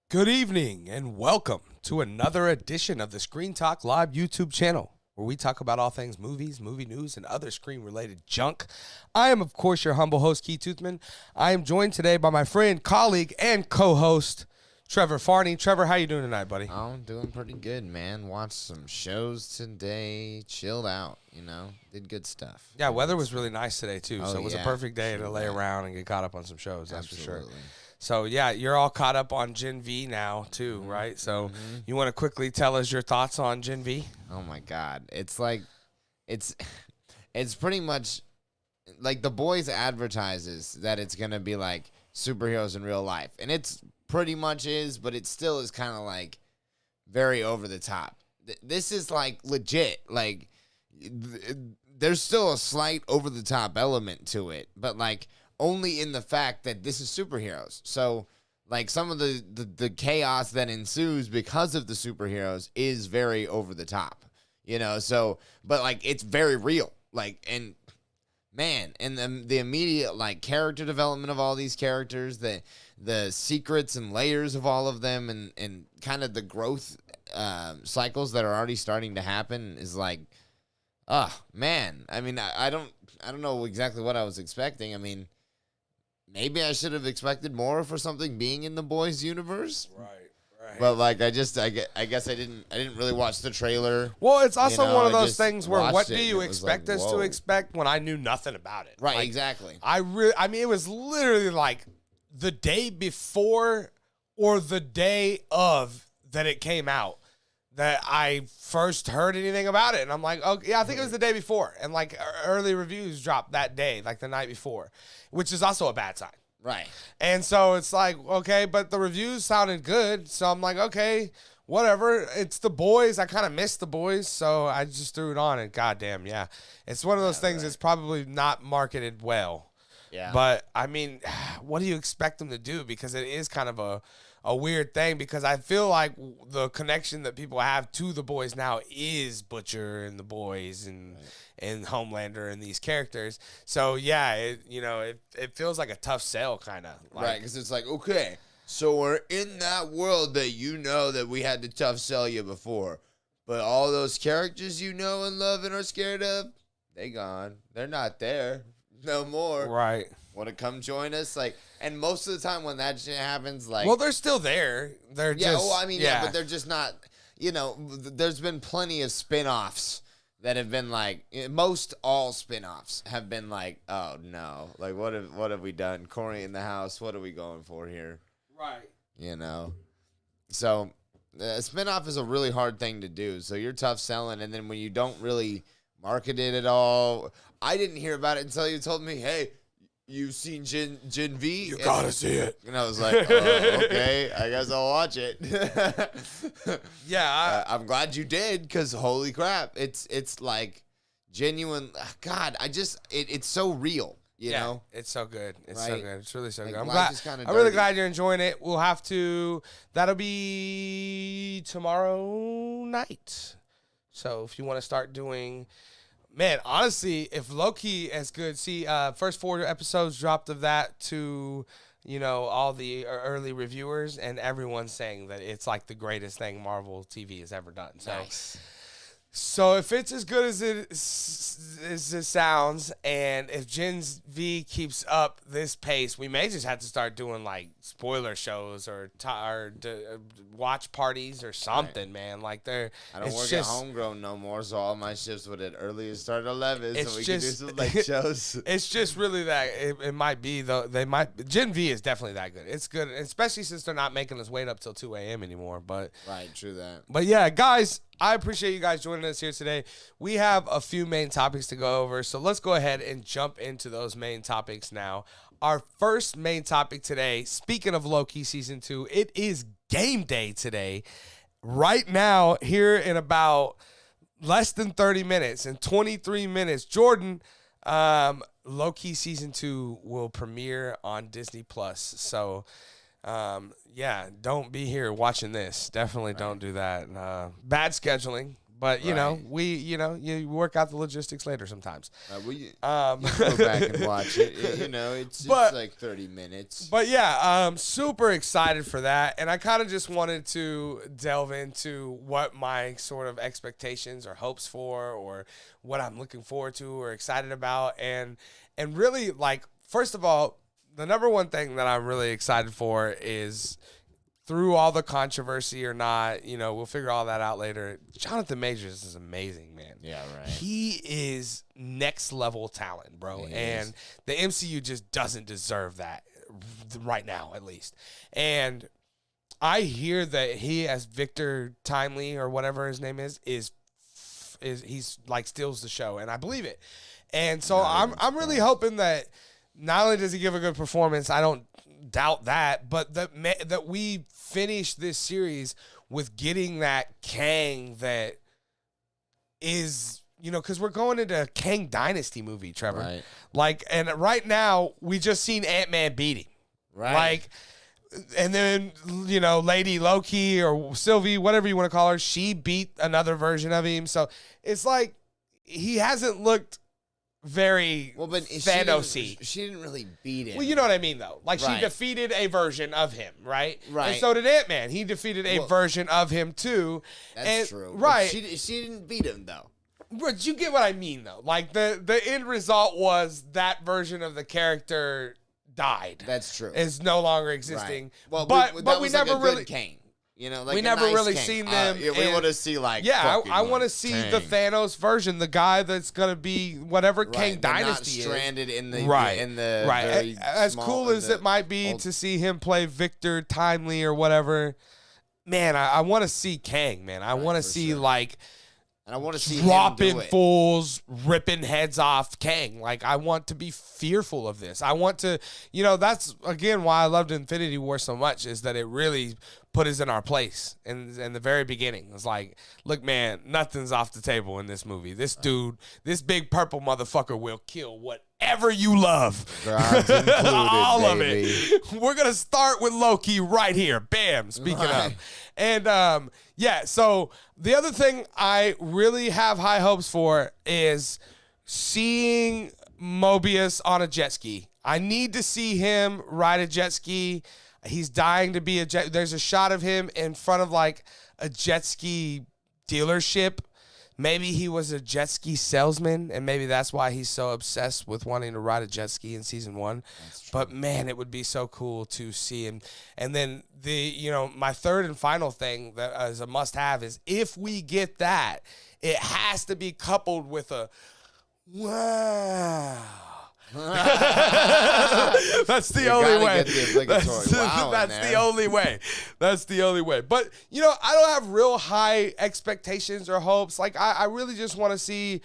Good evening and welcome to another edition of the Screen Talk Live YouTube channel, where we talk about all things movies, movie news, and other screen-related junk. I am, of course, your humble host, Keith Toothman. I am joined today by my friend, colleague, and co-host, Trevor Farney. Trevor, how you doing tonight, buddy? I'm doing pretty good, man. Watched some shows today, chilled out, did good stuff. Yeah, weather was really nice today, too, Oh, so it was a yeah, perfect day to sure lay was. around and get caught up on some shows, that's for sure. Absolutely. So, yeah, you're all caught up on Gen V now, too, right? So, you want to quickly tell us your thoughts on Gen V? Oh my God, it's like, it's pretty much like The Boys advertises that it's gonna be like superheroes in real life, and it's pretty much is, but it still is kind of like very over the top. This is like legit, like there's still a slight over the top element to it, but like only in the fact that this is superheroes. So like some of the chaos that ensues because of the superheroes is very over the top, so, but like it's very real, like, and man, and the immediate like character development of all these characters, the secrets and layers of all of them, and kind of the growth cycles that are already starting to happen is like, oh man. I mean, I don't know exactly what I was expecting. I mean, maybe I should have expected more for something being in the Boys universe. Right. But like, I guess I didn't really watch the trailer. Well, it's also one of I those just things where watched what it do and you it was expect like, us to whoa. expect when I knew nothing about it? Right, Like, exactly. I mean, it was literally like the day before or the day of that it came out that I first heard anything about it. And I'm like, okay, yeah, I think it was the day before. And like early reviews dropped that day, like the night before, which is also a bad sign. Right. And so it's like, okay, but the reviews sounded good. So I'm like, okay, whatever. It's The Boys. I kind of missed The Boys. So I just threw it on and goddamn, yeah. It's one of those things that's probably not marketed well. Yeah. But I mean, what do you expect them to do? Because it is kind of a weird thing, because I feel like the connection that people have to The Boys now is Butcher and The Boys and Homelander and these characters. So yeah, it feels like a tough sell, kind of. Like, Right, because it's like, okay, so we're in that world that that we had to tough sell you before, but all those characters you know and love and are scared of, they gone. They're not there no more. Right. Want to come join us? Like, and most of the time when that shit happens, like, Well, they're still there. They're yeah, just, well, I mean, yeah, but they're just not. There's been plenty of spin-offs that have been like, most all spin-offs have been like, oh no, like what have we done? Corey in the house, what are we going for here? Right. So a spin-off is a really hard thing to do. So you're tough selling, and then when you don't really market it at all, I didn't hear about it until you told me, hey, you've seen Gen V? You gotta see it. And I was like, okay, I guess I'll watch it. Yeah. I'm glad you did, because holy crap, it's like genuine. God, it's so real, you know? It's so good. It's so Right? good. It's really so Like, good. I'm life glad. is kinda I'm really dirty. glad you're enjoying it. That'll be tomorrow night. So if you want to start doing, man, honestly, if Loki is good, first 4 episodes dropped of that to, all the early reviewers, and everyone's saying that it's like the greatest thing Marvel TV has ever done. So. Nice. So if it's as good as it sounds, and if Gen V keeps up this pace, we may just have to start doing like spoiler shows or watch parties or something, man. Like I don't work at Homegrown no more, so all my shifts would at earliest start at 11, so we can do some late shows. It's just really that it might be though. Gen V is definitely that good. It's good, especially since they're not making us wait up till 2 a.m. anymore. But Right, true that. But yeah, guys, I appreciate you guys joining us here today. We have a few main topics to go over, so let's go ahead and jump into those main topics now. Our first main topic today, speaking of Loki Season 2, it is game day today. Right now, here in about less than 30 minutes, in 23 minutes, Jordan, Loki Season 2 will premiere on Disney+. So, don't be here watching this. Definitely don't do that. Bad scheduling, But you know, Right. you work out the logistics later sometimes. You Um, go back and watch it. You know, it's But- like 30 minutes. But yeah, I'm super excited for that. And I kind of just wanted to delve into what my sort of expectations or hopes for, or what I'm looking forward to or excited about. And really, like, first of all, the number one thing that I'm really excited for is, through all the controversy or not, we'll figure all that out later. Jonathan Majors is amazing, man. Yeah, right. He is next level talent, bro. He and is. the MCU just doesn't deserve that right now, at least. And I hear that he, as Victor Timely or whatever his name is he's like steals the show, and I believe it. And so I'm really hoping that not only does he give a good performance, I don't doubt that, but that we finish this series with getting that Kang that is, because we're going into a Kang Dynasty movie, Trevor. Right. Like, and right now we just seen Ant-Man beat him. Right. Like, and then, Lady Loki or Sylvie, whatever you want to call her, she beat another version of him. So it's like he hasn't looked very Thanos-y. She didn't really beat him. Well, you know what I mean, though. Like, Right. she defeated a version of him, right? Right. And so did Ant-Man. He defeated a version of him, too. That's true. But Right. she didn't beat him, though. But you get what I mean, though. Like, the end result was that version of the character died. That's true. Is no longer existing. Right. Well, but that we was like never a good really Kang. Like we a never nice really Kang. seen them. Yeah, we and- want to see I fucking, want to like, see Kang. the Thanos version, the guy that's gonna be whatever Right, Kang but not Dynasty stranded in the is. Right, in the right. very As small- cool in as the it might be old- to see him play Victor Timely or whatever, man, I want to see Kang, man. I want to for see sure. like and I want to see him dropping do it. fools, ripping heads off Kang. Like, I want to be fearful of this. I want to, that's again why I loved Infinity War so much, is that it really put us in our place in the very beginning. It's like, look, man, nothing's off the table in this movie. This dude, this big purple motherfucker will kill whatever you love. God's included, All baby. of it. We're going to start with Loki right here. Bam. Speaking Right. of. And, yeah, so the other thing I really have high hopes for is seeing Mobius on a jet ski. I need to see him ride a jet ski. He's dying to be there's a shot of him in front of like a jet ski dealership. Maybe he was a jet ski salesman, and maybe that's why he's so obsessed with wanting to ride a jet ski in season 1. But man, it would be so cool to see him. And then my third and final thing that is a must-have is, if we get that, it has to be coupled with a wow. That's the only way. Get the obligatory wow in That's there. the only way. That's the only way. But, I don't have real high expectations or hopes. Like, I really just want to see,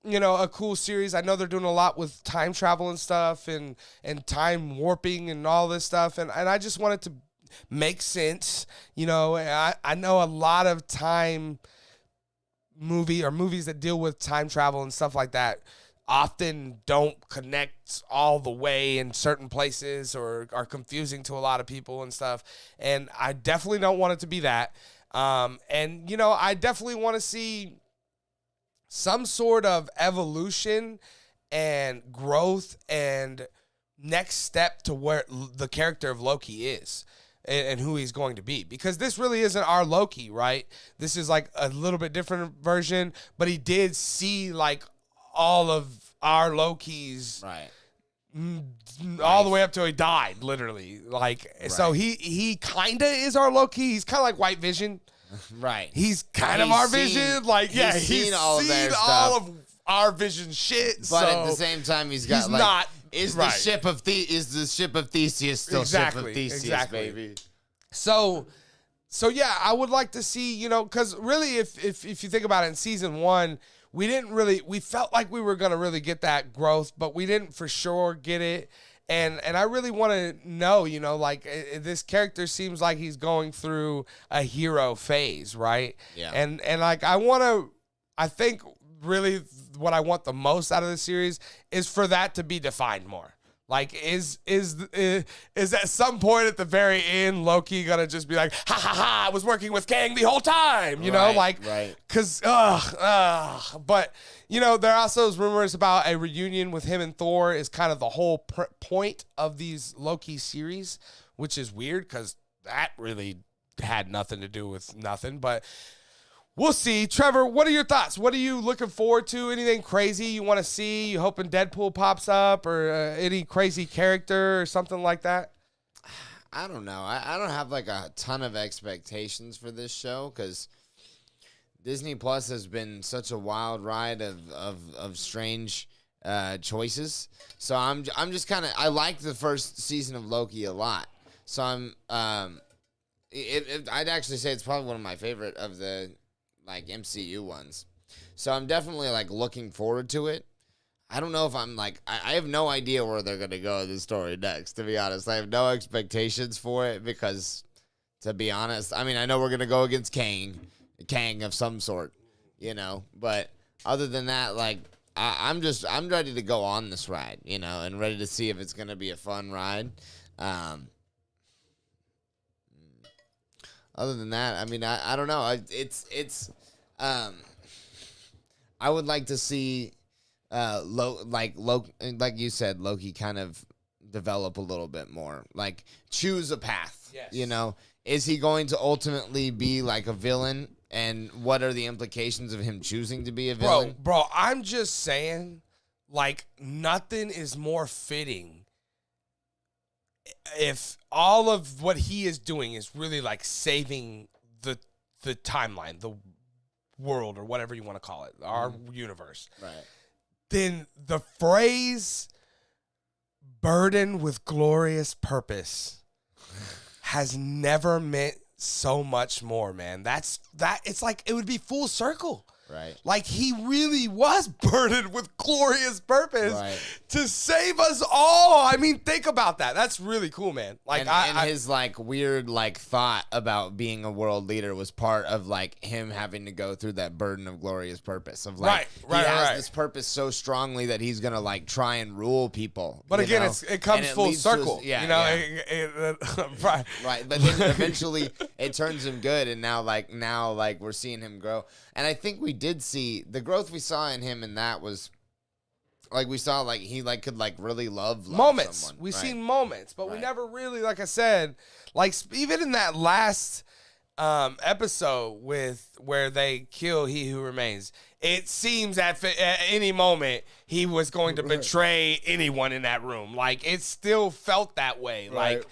a cool series. I know they're doing a lot with time travel and stuff, and time warping and all this stuff. And I just want it to make sense. I know a lot of time movies that deal with time travel and stuff like that often don't connect all the way in certain places, or are confusing to a lot of people and stuff. And I definitely don't want it to be that. I definitely want to see some sort of evolution and growth and next step to where the character of Loki is and who he's going to be. Because this really isn't our Loki, right? This is like a little bit different version, but he did see like all of our Lokis, Right. all the way up till he died, literally. Like, so he kind of is our Loki. He's kind of like White Vision. Right. He's kind of He's our seen- Vision. Like, yeah, he's he's seen all of their all stuff. of our Vision shit. But so at the same time, he's got he's like, not is right. the ship of Theseus still Exactly, ship of Theseus, exactly. baby? So yeah, I would like to see, because really, if you think about it, in season 1, we felt like we were going to really get that growth, but we didn't for sure get it. And I really want to know, this character seems like he's going through a hero phase, right? Yeah. And like, I think really what I want the most out of the series is for that to be defined more. Like, is at some point at the very end Loki gonna just be like, ha ha ha, I was working with Kang the whole time, you know, like, right. cause but you know, there also is rumors about a reunion with him and Thor is kind of the whole point of these Loki series, which is weird because that really had nothing to do with nothing, but. We'll see. Trevor, what are your thoughts? What are you looking forward to? Anything crazy you want to see? You hoping Deadpool pops up or any crazy character or something like that? I don't know. I don't have like a ton of expectations for this show because Disney Plus has been such a wild ride of strange choices. So I'm just kind of, I liked the first season of Loki a lot. So I'd actually say it's probably one of my favorite of the like MCU ones. So I'm definitely like looking forward to it. I don't know if I'm like, I have no idea where they're going to go in the story next, to be honest. I have no expectations for it because, to be honest, I mean, I know we're going to go against Kang of some sort, you know, but other than that, like, I'm ready to go on this ride, you know, and ready to see if it's going to be a fun ride. Other than that, I mean, I don't know. I would like to see, like you said, Loki kind of develop a little bit more. Like, choose a path. Yes. You know, is he going to ultimately be like a villain? And what are the implications of him choosing to be a villain? Bro, I'm just saying, like, nothing is more fitting if all of what he is doing is really like saving the timeline, the world, or whatever you want to call it, our universe. Right. Then the phrase burdened with glorious purpose has never meant so much more, man. It's like it would be full circle. Right. Like, he really was burdened with glorious purpose to save us all. I mean, think about that. That's really cool, man. Like, and his like weird like thought about being a world leader was part of like him having to go through that burden of glorious purpose of like he has this purpose so strongly that he's gonna like try and rule people. But again, know? It comes full circle. You know, right. Right. But then eventually it turns him good, and now we're seeing him grow. And I think we did see the growth we saw in him, and that was like we saw like he like could like really love moments. Someone. We've seen moments, but we never really, like I said, like even in that last episode with where they kill He Who Remains, it seems at any moment he was going to betray anyone in that room. Like, it still felt that way. Like.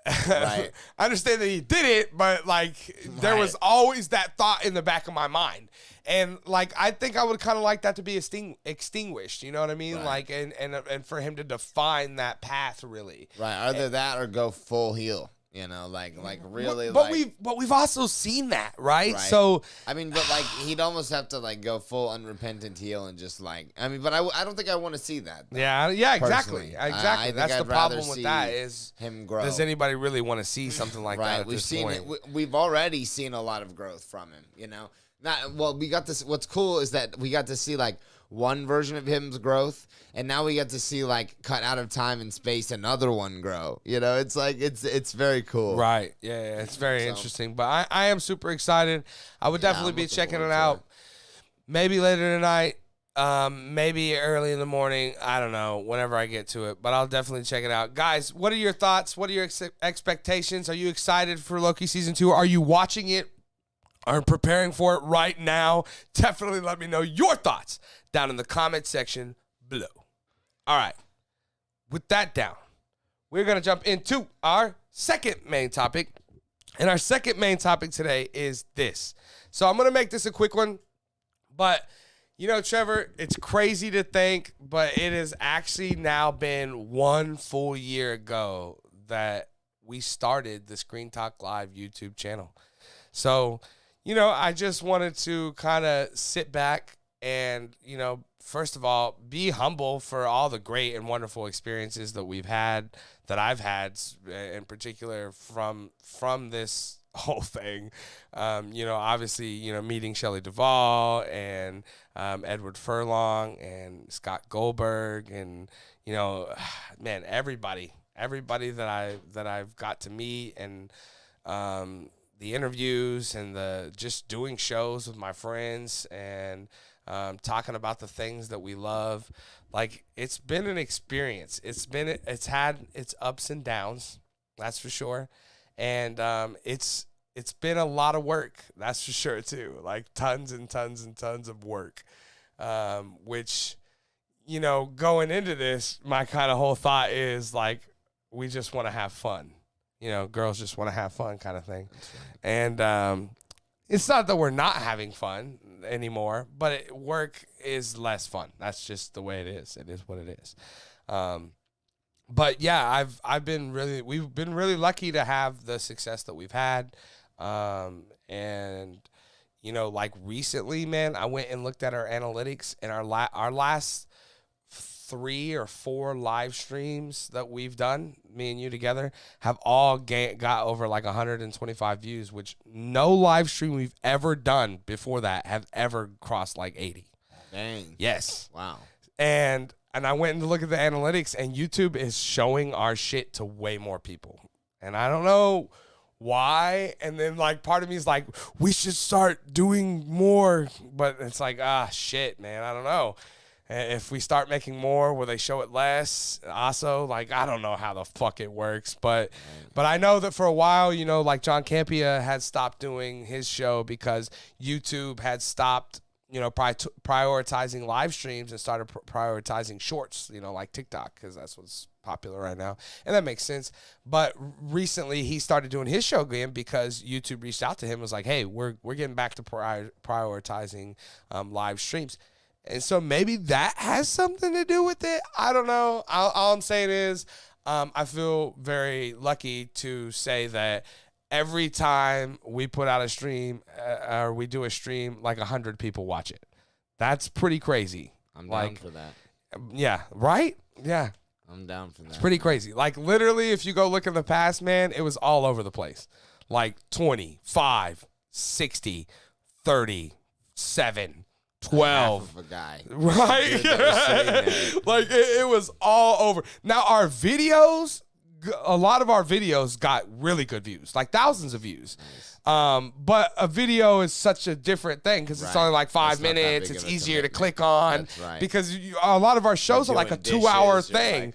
I understand that he did it, but like there was always that thought in the back of my mind, and like I think I would kind of like that to be extinguished. You know what I mean? Like, and for him to define that path, really. Right. Either that or go full heel. You know, like really. But we've also seen that, right? So I mean, but like he'd almost have to like go full unrepentant heel and just like but I don't think I want to see that. Though, yeah, exactly. That's the problem with that is him grow. Does anybody really want to see something like that? At We've this seen point? it. We've already seen a lot of growth from him. You know, we got this. What's cool is that we got to see like one version of him's growth, and now we get to see like cut out of time and space another one grow. You know, it's like it's very cool. Right. Yeah, it's very interesting. But I am super excited. I would definitely be checking it out. Maybe later tonight, maybe early in the morning. I don't know, whenever I get to it. But I'll definitely check it out. Guys, what are your thoughts? What are your expectations? Are you excited for Loki Season 2? Are you watching it? Are preparing for it right now? Definitely let me know your thoughts down in the comment section below. All right. With that down, we're going to jump into our second main topic. And our second main topic today is this. So I'm going to make this a quick one. But, you know, Trevor, it's crazy to think, but it has actually now been 1 full year ago that we started the Screen Talk Live YouTube channel. So, you know, I just wanted to kind of sit back and, you know, first of all, be humble for all the great and wonderful experiences that we've had, that I've had in particular from this whole thing. Obviously, meeting Shelley Duvall and Edward Furlong and Scott Goldberg and, man, everybody that I've got to meet and the interviews and the just doing shows with my friends and talking about the things that we love. Like, it's been an experience. It's had its ups and downs, that's for sure. And it's been a lot of work, that's for sure too. Like tons and tons and tons of work, which, going into this, my kind of whole thought is like, we just want to have fun. Girls just want to have fun kind of thing. Right. And it's not that we're not having fun anymore, but work is less fun. That's just the way it is. It is what it is. But yeah, we've been really lucky to have the success that we've had. And like recently, man, I went and looked at our analytics, and our last 3 or 4 live streams that we've done, me and you together, have all got over like 125 views, which no live stream we've ever done before that have ever crossed like 80. Dang. Yes. Wow. And I went to look at the analytics, and YouTube is showing our shit to way more people. And I don't know why. And then like part of me is like, we should start doing more. But it's like, shit, man, I don't know. If we start making more, will they show it less? Also, like, I don't know how the fuck it works, but I know that for a while, like John Campia had stopped doing his show because YouTube had stopped, prioritizing live streams and started prioritizing shorts, like TikTok, because that's what's popular right now, and that makes sense. But recently, he started doing his show again because YouTube reached out to him and was like, "Hey, we're getting back to prioritizing live streams." And so maybe that has something to do with it. I don't know. All I'm saying is I feel very lucky to say that every time we put out a stream or we do a stream, like 100 people watch it. That's pretty crazy. I'm down for that. Yeah, right? Yeah. I'm down for that. It's pretty crazy. Like, literally, if you go look in the past, man, it was all over the place. Like 20, 5, 60, 30, 7. 12 half of a guy, right? Like it was all over. Now our videos, a lot of our videos got really good views, like thousands of views. Nice. But a video is such a different thing because it's only like 5 minutes. It's easier to click on. That's right. Because a lot of our shows are like a 2-hour thing.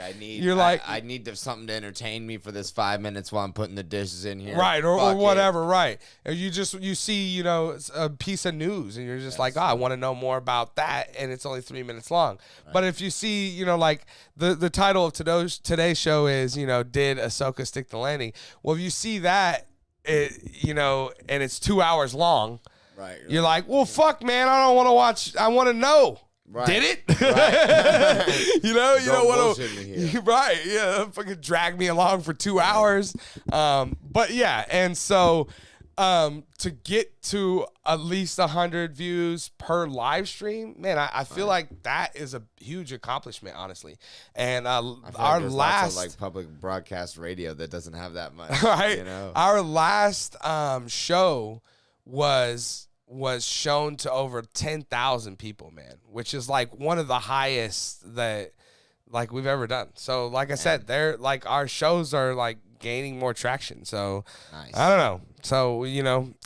Like, I need something to entertain me for this 5 minutes while I'm putting the dishes in here. Right, or whatever, right. Or you see, a piece of news and you're just like, I want to know more about that, and it's only 3 minutes long. Right. But if you see, like the title of today's show is, did Ashoka stick the landing? Well, if you see that, and it's 2 hours long, right? You're like, well, fuck, man, I don't want to watch. I want to know. Right. Did it? Right. you don't want to. Right? Yeah, fucking drag me along for 2 hours. But yeah, and so to get to at least 100 views per live stream, man, I feel like that is a huge accomplishment, honestly. And our last like public broadcast radio that doesn't have that much, right? Our last show was shown to over 10,000 people, man, which is like one of the highest that like we've ever done. So like I said, they're like our shows are like gaining more traction. So nice. I don't know. So,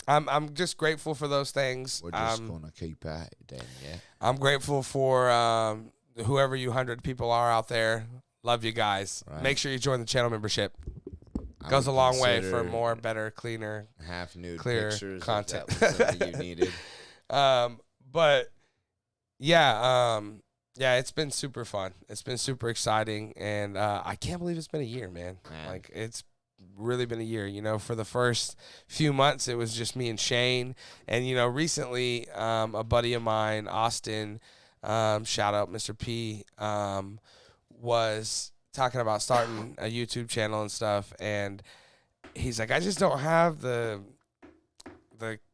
I'm just grateful for those things. We're just going to keep at it then, yeah. I'm grateful for whoever you 100 people are out there. Love you guys. Right. Make sure you join the channel membership. Goes a long way for more, better, cleaner, half-nude clear pictures content. If that was something you needed. But, yeah, it's been super fun. It's been super exciting, and I can't believe it's been a year, man. Like, it's really been a year. For the first few months, it was just me and Shane. And, recently, a buddy of mine, Austin, shout out Mr. P, was talking about starting a YouTube channel and stuff. And he's like, I just don't have the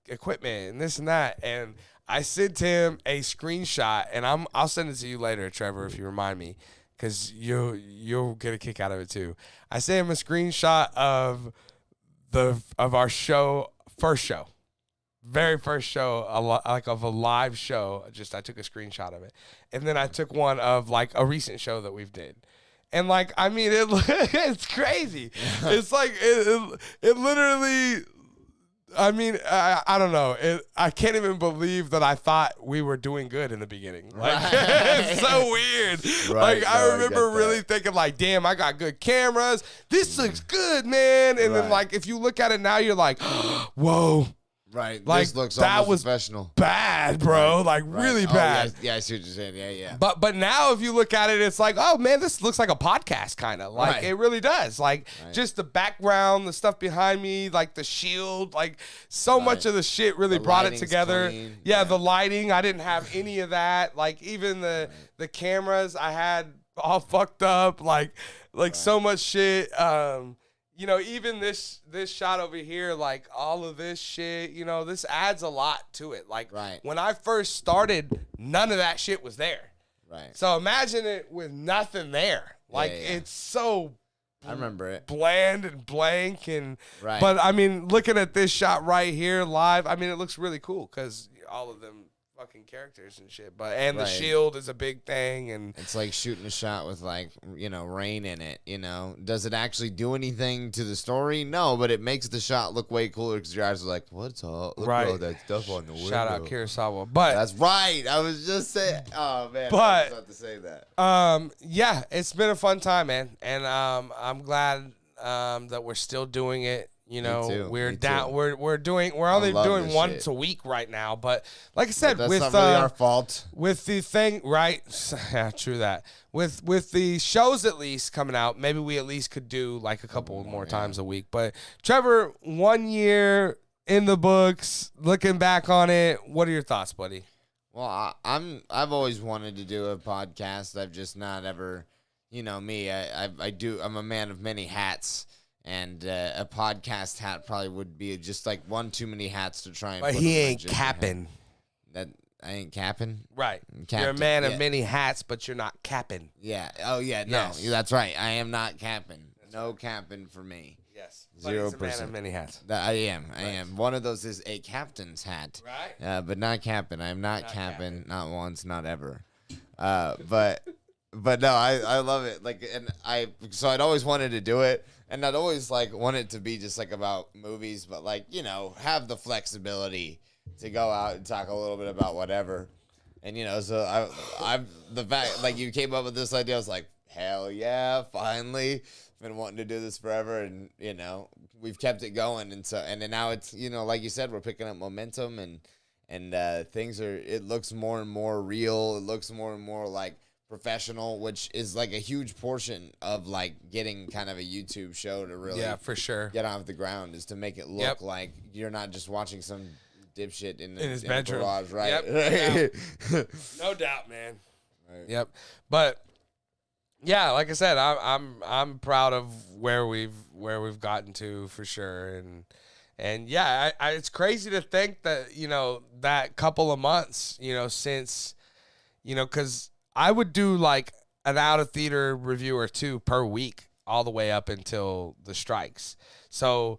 equipment and this and that. And I sent him a screenshot, and I'll send it to you later, Trevor, if you remind me, because you'll get a kick out of it too. I sent him a screenshot of our show, first show, very first show, like of a live show. I took a screenshot of it, and then I took one of like a recent show that we've did. And like, I mean, it's crazy. It's like it literally. I mean, I don't know. I can't even believe that I thought we were doing good in the beginning. Like, it's so weird. Right, like, I remember really thinking, like, damn, I got good cameras. This looks good, man. And then, like, if you look at it now, you're like, whoa. Right. Like, this looks that almost was professional. Bad, bro. Like, really bad. Yeah, I see what you're saying. Yeah. But now if you look at it, it's like, oh, man, this looks like a podcast kind of. Like, it really does. Like, just the background, the stuff behind me, like the shield, like so much of the shit really brought it together. Yeah, the lighting, I didn't have any of that. Like, even the cameras I had all fucked up. Like so much shit. You know, even this shot over here, like all of this shit, you know, this adds a lot to it. Like when I first started, none of that shit was there. Right. So imagine it with nothing there. Like it's so I remember it. Bland and blank and but I mean, looking at this shot right here live, I mean, it looks really cool because all of them fucking characters and shit. But the shield is a big thing, and it's like shooting a shot with like, you know, rain in it. You know, does it actually do anything to the story? No, but it makes the shot look way cooler because your eyes are like, what's all look at all that stuff on the window. Shout out Kurosawa. But that's right. I was just saying. Oh man, I was about to say that. Yeah, it's been a fun time, man, and I'm glad that we're still doing it. You know, we're down. We're only doing once a week right now, but like I said, that's not really our fault. With the thing, right? Yeah, true that. With the shows at least coming out, maybe we at least could do like a couple more times a week. But Trevor, 1 year in the books, looking back on it, what are your thoughts, buddy? Well, I've always wanted to do a podcast. I've just not ever, you know, me. I'm a man of many hats. And a podcast hat probably would be just like one too many hats to try and but put he ain't capping. That I ain't capping? Right. You're a man of many hats, but you're not capping. Yeah. Oh, yeah. No, that's right. I am not capping. No capping for me. Yes. 0%. A man of many hats. I am. One of those is a captain's hat. Right. But not capping. I am not capping. Not once, not ever. But no, I love it. Like, and I'd always wanted to do it. And I'd always like want it to be just like about movies, but like, you know, have the flexibility to go out and talk a little bit about whatever. And, you know, so I'm the fact like you came up with this idea, I was like, hell yeah, finally. Been wanting to do this forever, and you know, we've kept it going, and then now it's, you know, like you said, we're picking up momentum, and things are. It looks more and more real. It looks more and more like professional, which is like a huge portion of like getting kind of a YouTube show to really for sure get off the ground, is to make it look like you're not just watching some dipshit in his bedroom, garage, right? No doubt, man. Right. Yep, but yeah, like I said, I'm proud of where we've gotten to for sure, and yeah, it's crazy to think that, you know, that couple of months, you know, since, you know, because I would do like an out of theater review or two per week all the way up until the strikes. So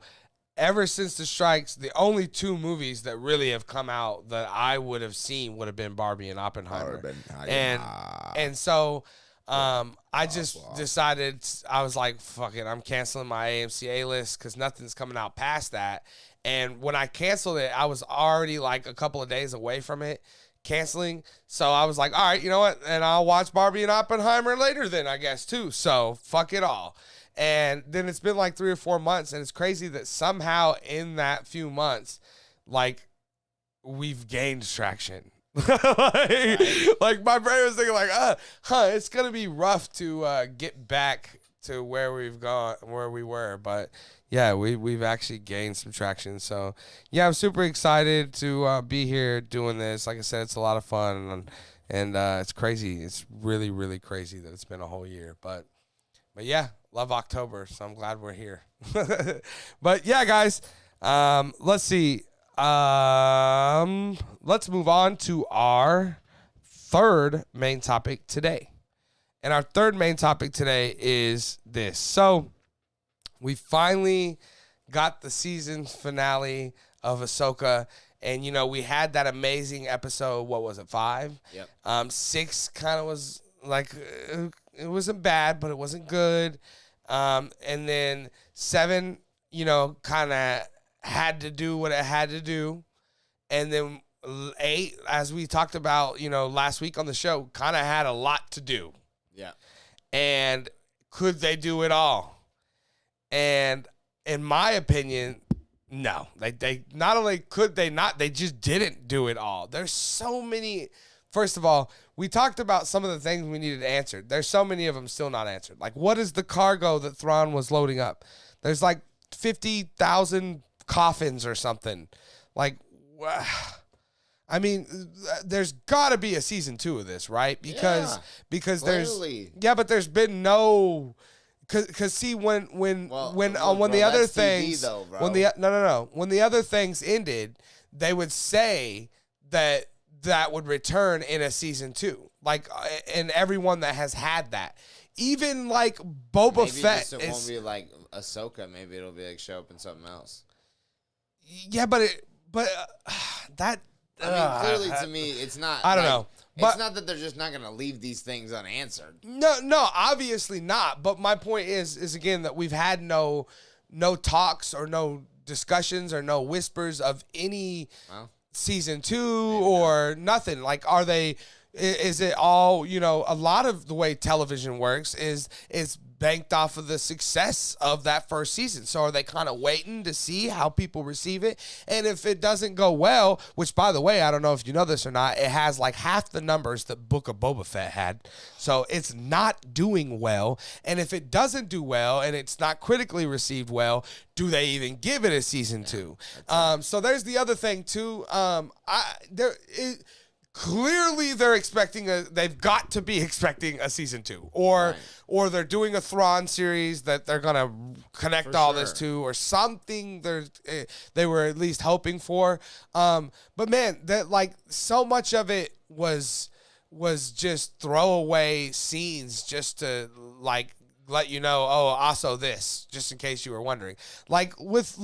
ever since the strikes, the only two movies that really have come out that I would have seen would have been Barbie and Oppenheimer. And so I just decided, I was like, fuck it, I'm canceling my AMC A-list because nothing's coming out past that. And when I canceled it, I was already like a couple of days away from it canceling. So I was like, all right, you know what? And I'll watch Barbie and Oppenheimer later then, I guess, too. So fuck it all. And then it's been like 3 or 4 months, and it's crazy that somehow in that few months, like, we've gained traction. like my brain was thinking like, it's gonna be rough to get back to where we've gone, where we were, but yeah, we've actually gained some traction. So yeah, I'm super excited to be here doing this. Like I said, it's a lot of fun, and it's crazy. It's really, really crazy that it's been a whole year, but yeah, love October, so I'm glad we're here. But yeah, guys, let's see. Let's move on to our third main topic today. And our third main topic today is this. So we finally got the season finale of Ahsoka. And, we had that amazing episode. What was it, 5? Yep. 6 kind of was like, it wasn't bad, but it wasn't good. And then 7, kind of had to do what it had to do. And then 8, as we talked about, last week on the show, kind of had a lot to do. Yeah. And could they do it all? And in my opinion, no. They not only could they not, they just didn't do it all. There's so many. First of all, we talked about some of the things we needed answered. There's so many of them still not answered. Like, what is the cargo that Thrawn was loading up? There's like 50,000 coffins or something. Like, I mean, there's got to be a season 2 of this, right? Because clearly. but there's been no. Cause see when the other things TV though, bro. when the other things ended, they would say that would return in a season 2, like, and everyone that has had that, even like Boba Fett, it won't be like Ahsoka. Maybe it'll be like show up in something else. Yeah, but that. I mean, clearly to me, it's not. I don't know. But it's not that they're just not going to leave these things unanswered. No, obviously not. But my point is again that we've had no talks or no discussions or no whispers of any season 2 or nothing. Like, is it all, a lot of the way television works is banked off of the success of that first season. So are they kind of waiting to see how people receive it? And if it doesn't go well, which, by the way, I don't know if you know this or not, it has like half the numbers that Book of Boba Fett had. So it's not doing well. And if it doesn't do well and it's not critically received well, do they even give it a season 2? So there's the other thing too. Clearly, they've got to be expecting a season 2, or they're doing a Thrawn series that they're gonna connect this to, or something. They were at least hoping for. But man, that like so much of it was just throwaway scenes just to like let you know, also this, just in case you were wondering. Like with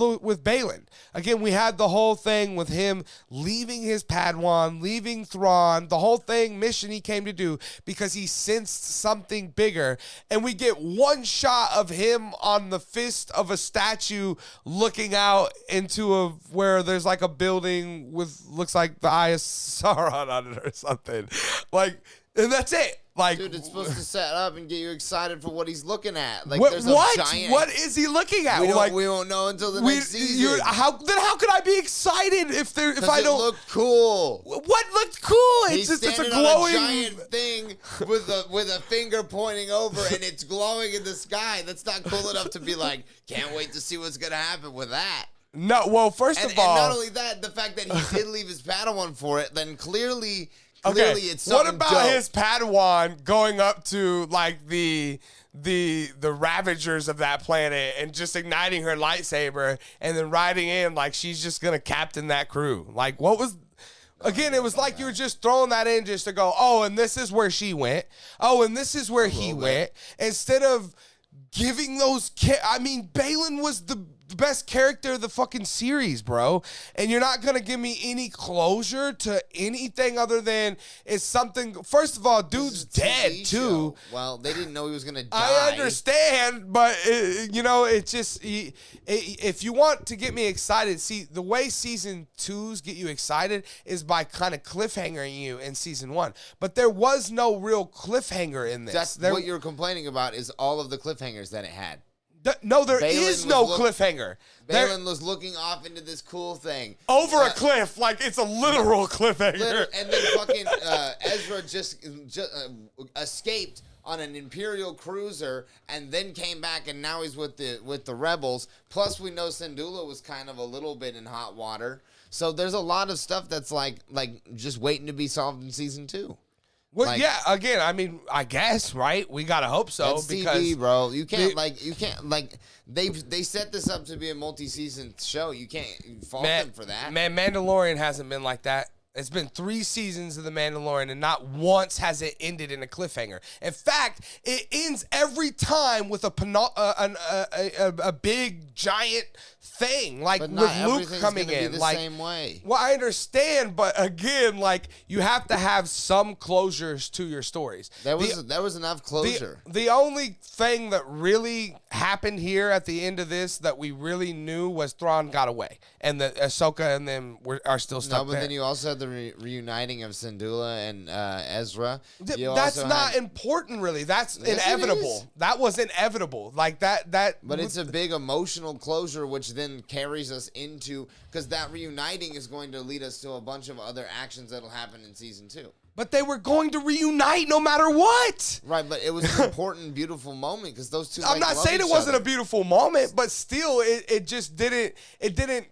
Balin. Again, we had the whole thing with him leaving his Padawan, leaving Thrawn, the whole mission he came to do because he sensed something bigger. And we get one shot of him on the fist of a statue looking out into where there's like a building with, looks like the Eye of Sauron on it or something. Like, and that's it. Like, dude, it's supposed to set up and get you excited for what he's looking at. Like, what is he looking at? We won't know until the next season. How could I be excited if I don't look cool? What looked cool? It's a glowing on a giant thing with a finger pointing over, and it's glowing in the sky. That's not cool enough to be like, can't wait to see what's gonna happen with that. No, well, first of all, and not only that, the fact that he did leave his Padawan for it, then clearly it's something. What about his Padawan going up to like the Ravagers of that planet and just igniting her lightsaber and then riding in like she's just gonna captain that crew? Like, what was? Again, it was like you were just throwing that in just to go, and this is where she went. Oh, and this is where he went. Instead of giving those, I mean, Balin was the best character of the fucking series, bro. And you're not going to give me any closure to anything other than it's something. First of all, dude's dead, too. Well, they didn't know he was going to die. I understand, but, it's just, if you want to get me excited, see, the way season 2s get you excited is by kind of cliffhangering you in season 1. But there was no real cliffhanger in this. That's what you're complaining about is all of the cliffhangers that it had. No, there is no cliffhanger. Balin was looking off into this cool thing. Over a cliff, like it's a literal cliffhanger. And then fucking Ezra just escaped on an Imperial cruiser and then came back, and now he's with the rebels. Plus, we know Syndulla was kind of a little bit in hot water. So there's a lot of stuff that's like just waiting to be solved in season 2. Well, yeah. Again, I mean, I guess, right? We gotta hope so because TV, bro. You can't they set this up to be a multi-season show. You can't fault them for that. Man, Mandalorian hasn't been like that. It's been 3 seasons of The Mandalorian, and not once has it ended in a cliffhanger. In fact, it ends every time with a big giant thing, like But with not Luke everything's coming gonna be in, the like same way. Well, I understand, but again, like you have to have some closures to your stories. There was enough closure. The only thing that really happened here at the end of this that we really knew was Thrawn got away, and that Ahsoka and them are still stuck No, but there. then you also had the reuniting of Syndulla and Ezra. That's not important, really. That's inevitable. That was inevitable. Like that. But it's a big emotional closure, which then carries us into, because that reuniting is going to lead us to a bunch of other actions that'll happen in season 2. But they were going to reunite no matter what. Right, but it was an important, beautiful moment because those two. I'm not saying it wasn't a beautiful moment, but still, it just didn't. It didn't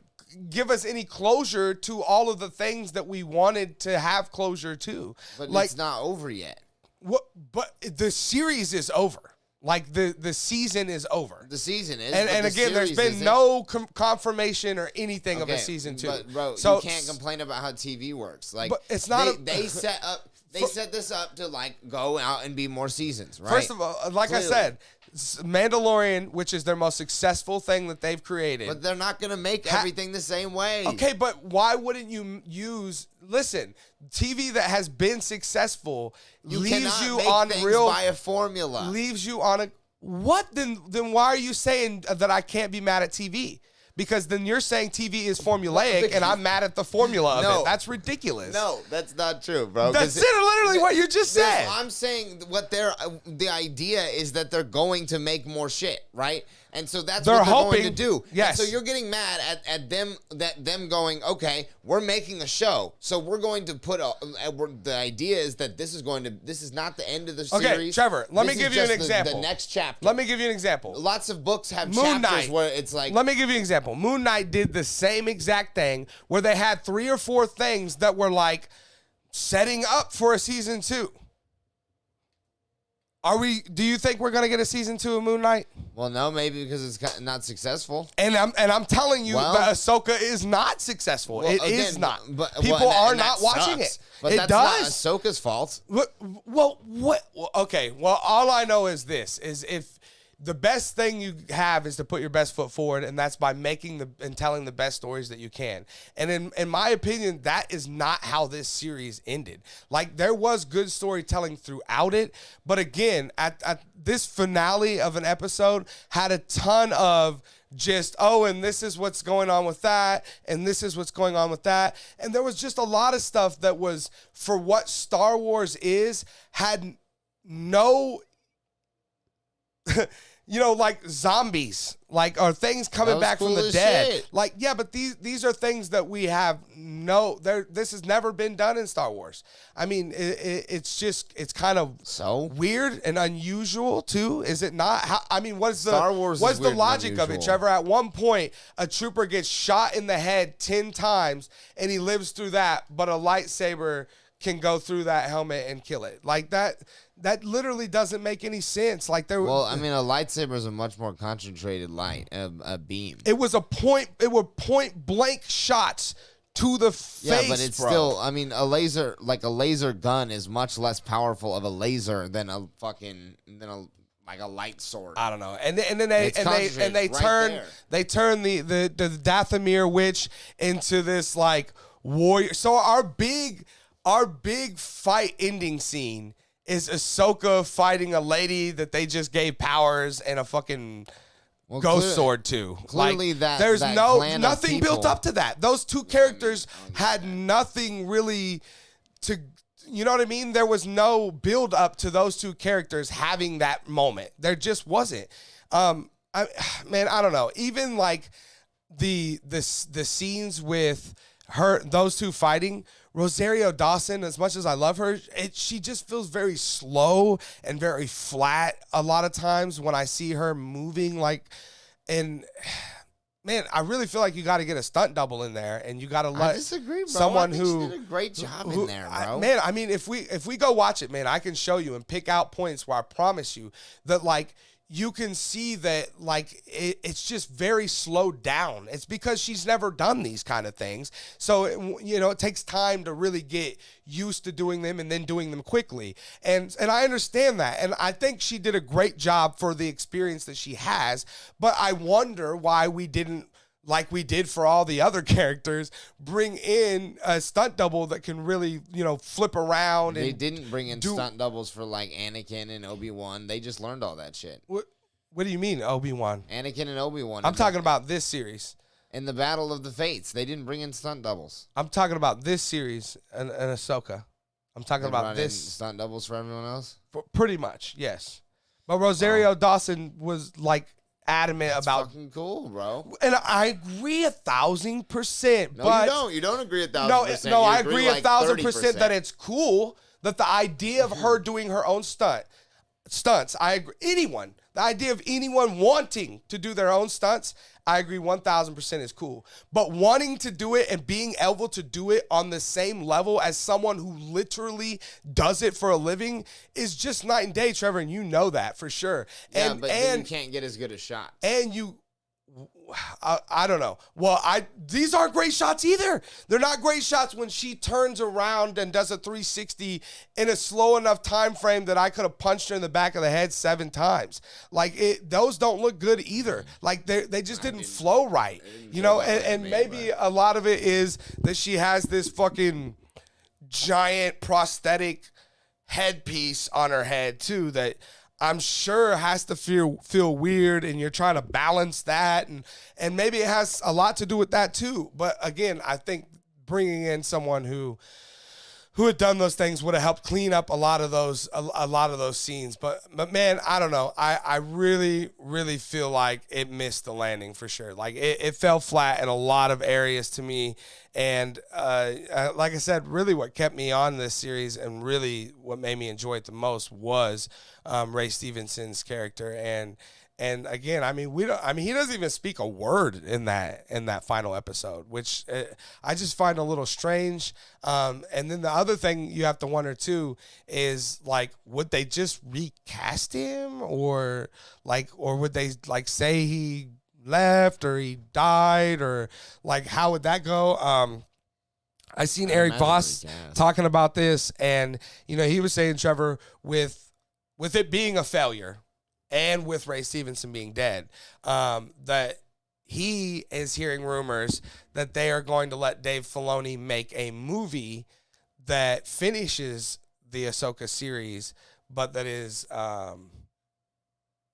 give us any closure to all of the things that we wanted to have closure to. But like, it's not over yet. What? But the series is over. Like the season is over. The season is, and again, there's been no confirmation or anything of a season 2. But bro, so, you can't complain about how TV works. Like, but it's not. They set up. They set this up to like go out and be more seasons, right? First of all, like Clearly. I said, Mandalorian, which is their most successful thing that they've created. But they're not going to make everything the same way. Okay, but why wouldn't you listen, TV that has been successful leaves you on real by a formula. Leaves you on a what then why are you saying that I can't be mad at TV? Because then you're saying TV is formulaic, and I'm mad at the formula of it. That's ridiculous. No, that's not true, bro. That's literally what you just said. I'm saying the idea is that they're going to make more shit, right? And so that's what they're going to do. Yes. And so you're getting mad at them going, okay, we're making a show, so we're going to put the idea is that this is not the end of the series. Okay, Trevor, let me give you an example. The next chapter. Let me give you an example. Lots of books have chapters where it's like. Let me give you an example. Moon Knight did the same exact thing where they had 3 or 4 things that were like setting up for a season 2. Do you think we're going to get a season 2 of Moon Knight? Well, no, maybe because it's not successful. And I'm telling you that Ahsoka is not successful. Well, it is not. People are not watching it. But that's not Ahsoka's fault. Okay. Well, all I know is this, is if the best thing you have is to put your best foot forward, and that's by making and telling the best stories that you can. And in my opinion, that is not how this series ended. Like, there was good storytelling throughout it, but again, at this finale of an episode had a ton of just, and this is what's going on with that, and this is what's going on with that. And there was just a lot of stuff that was, for what Star Wars is, had no... like zombies, or things coming back from the dead. Shit. Like, yeah, but these are things that we have this has never been done in Star Wars. I mean, it's kind of weird and unusual too, is it not? What's the logic of it, Trevor? At one point, a trooper gets shot in the head 10 times and he lives through that, but a lightsaber can go through that helmet and kill it. Like that literally doesn't make any sense. Like a lightsaber is a much more concentrated light, a beam. It were point blank shots to the face. Yeah, but it's still, a laser gun is much less powerful of a laser than a light sword. I don't know. And then they turn the Dathomir witch into this like warrior. So our big fight ending scene is Ahsoka fighting a lady that they just gave powers and a fucking ghost sword to. Clearly, there's nothing built up to that. Those two characters had nothing really to. You know what I mean? There was no build up to those two characters having that moment. There just wasn't. I don't know. Even like the scenes with those two fighting. Rosario Dawson, as much as I love her, she just feels very slow and very flat a lot of times when I see her moving. And man, I really feel like you got to get a stunt double in there, and you got to let someone who did a great job in there, bro. If we go watch it, man, I can show you and pick out points where I promise you that you can see that like it's just very slowed down. It's because she's never done these kind of things. So, it takes time to really get used to doing them and then doing them quickly. And I understand that. And I think she did a great job for the experience that she has. But I wonder why we didn't, like we did for all the other characters, bring in a stunt double that can really, flip around. They didn't bring in stunt doubles for like Anakin and Obi-Wan. They just learned all that shit. What do you mean, Obi-Wan? Anakin and Obi-Wan. I'm talking about this series. In the Battle of the Fates, they didn't bring in stunt doubles. I'm talking about this series and Ahsoka. I'm talking about this. Stunt doubles for everyone else? Pretty much, yes. But Rosario Dawson was like adamant about fucking cool, bro. And I agree 1,000%. No, but you don't. You don't agree 1,000%. No, I agree agree 1,000% that it's cool that the idea of her doing her own stunts. I agree. The idea of anyone wanting to do their own stunts, I agree 1,000% is cool. But wanting to do it and being able to do it on the same level as someone who literally does it for a living is just night and day, Trevor, and you know that for sure. Yeah, but you can't get as good a shot. And I don't know. Well, these aren't great shots either. They're not great shots when she turns around and does a 360 in a slow enough time frame that I could have punched her in the back of the head 7 times. Like those don't look good either. Like they just didn't flow right. And maybe a lot of it is that she has this fucking giant prosthetic headpiece on her head too that I'm sure has to feel weird, and you're trying to balance that, and maybe it has a lot to do with that too. But again, I think bringing in someone who had done those things would have helped clean up a lot of those scenes. But man, I don't know. I really, really feel like it missed the landing for sure. Like it fell flat in a lot of areas to me. And like I said, really what kept me on this series and really what made me enjoy it the most was Ray Stevenson's character. And again, he doesn't even speak a word in that final episode, which I just find a little strange. And then the other thing you have to wonder too is like, would they just recast him, or would they like say he left or he died, or like how would that go? I seen Eric Voss talking about this, and he was saying, Trevor, with it being a failure and with Ray Stevenson being dead, that he is hearing rumors that they are going to let Dave Filoni make a movie that finishes the Ahsoka series, but that is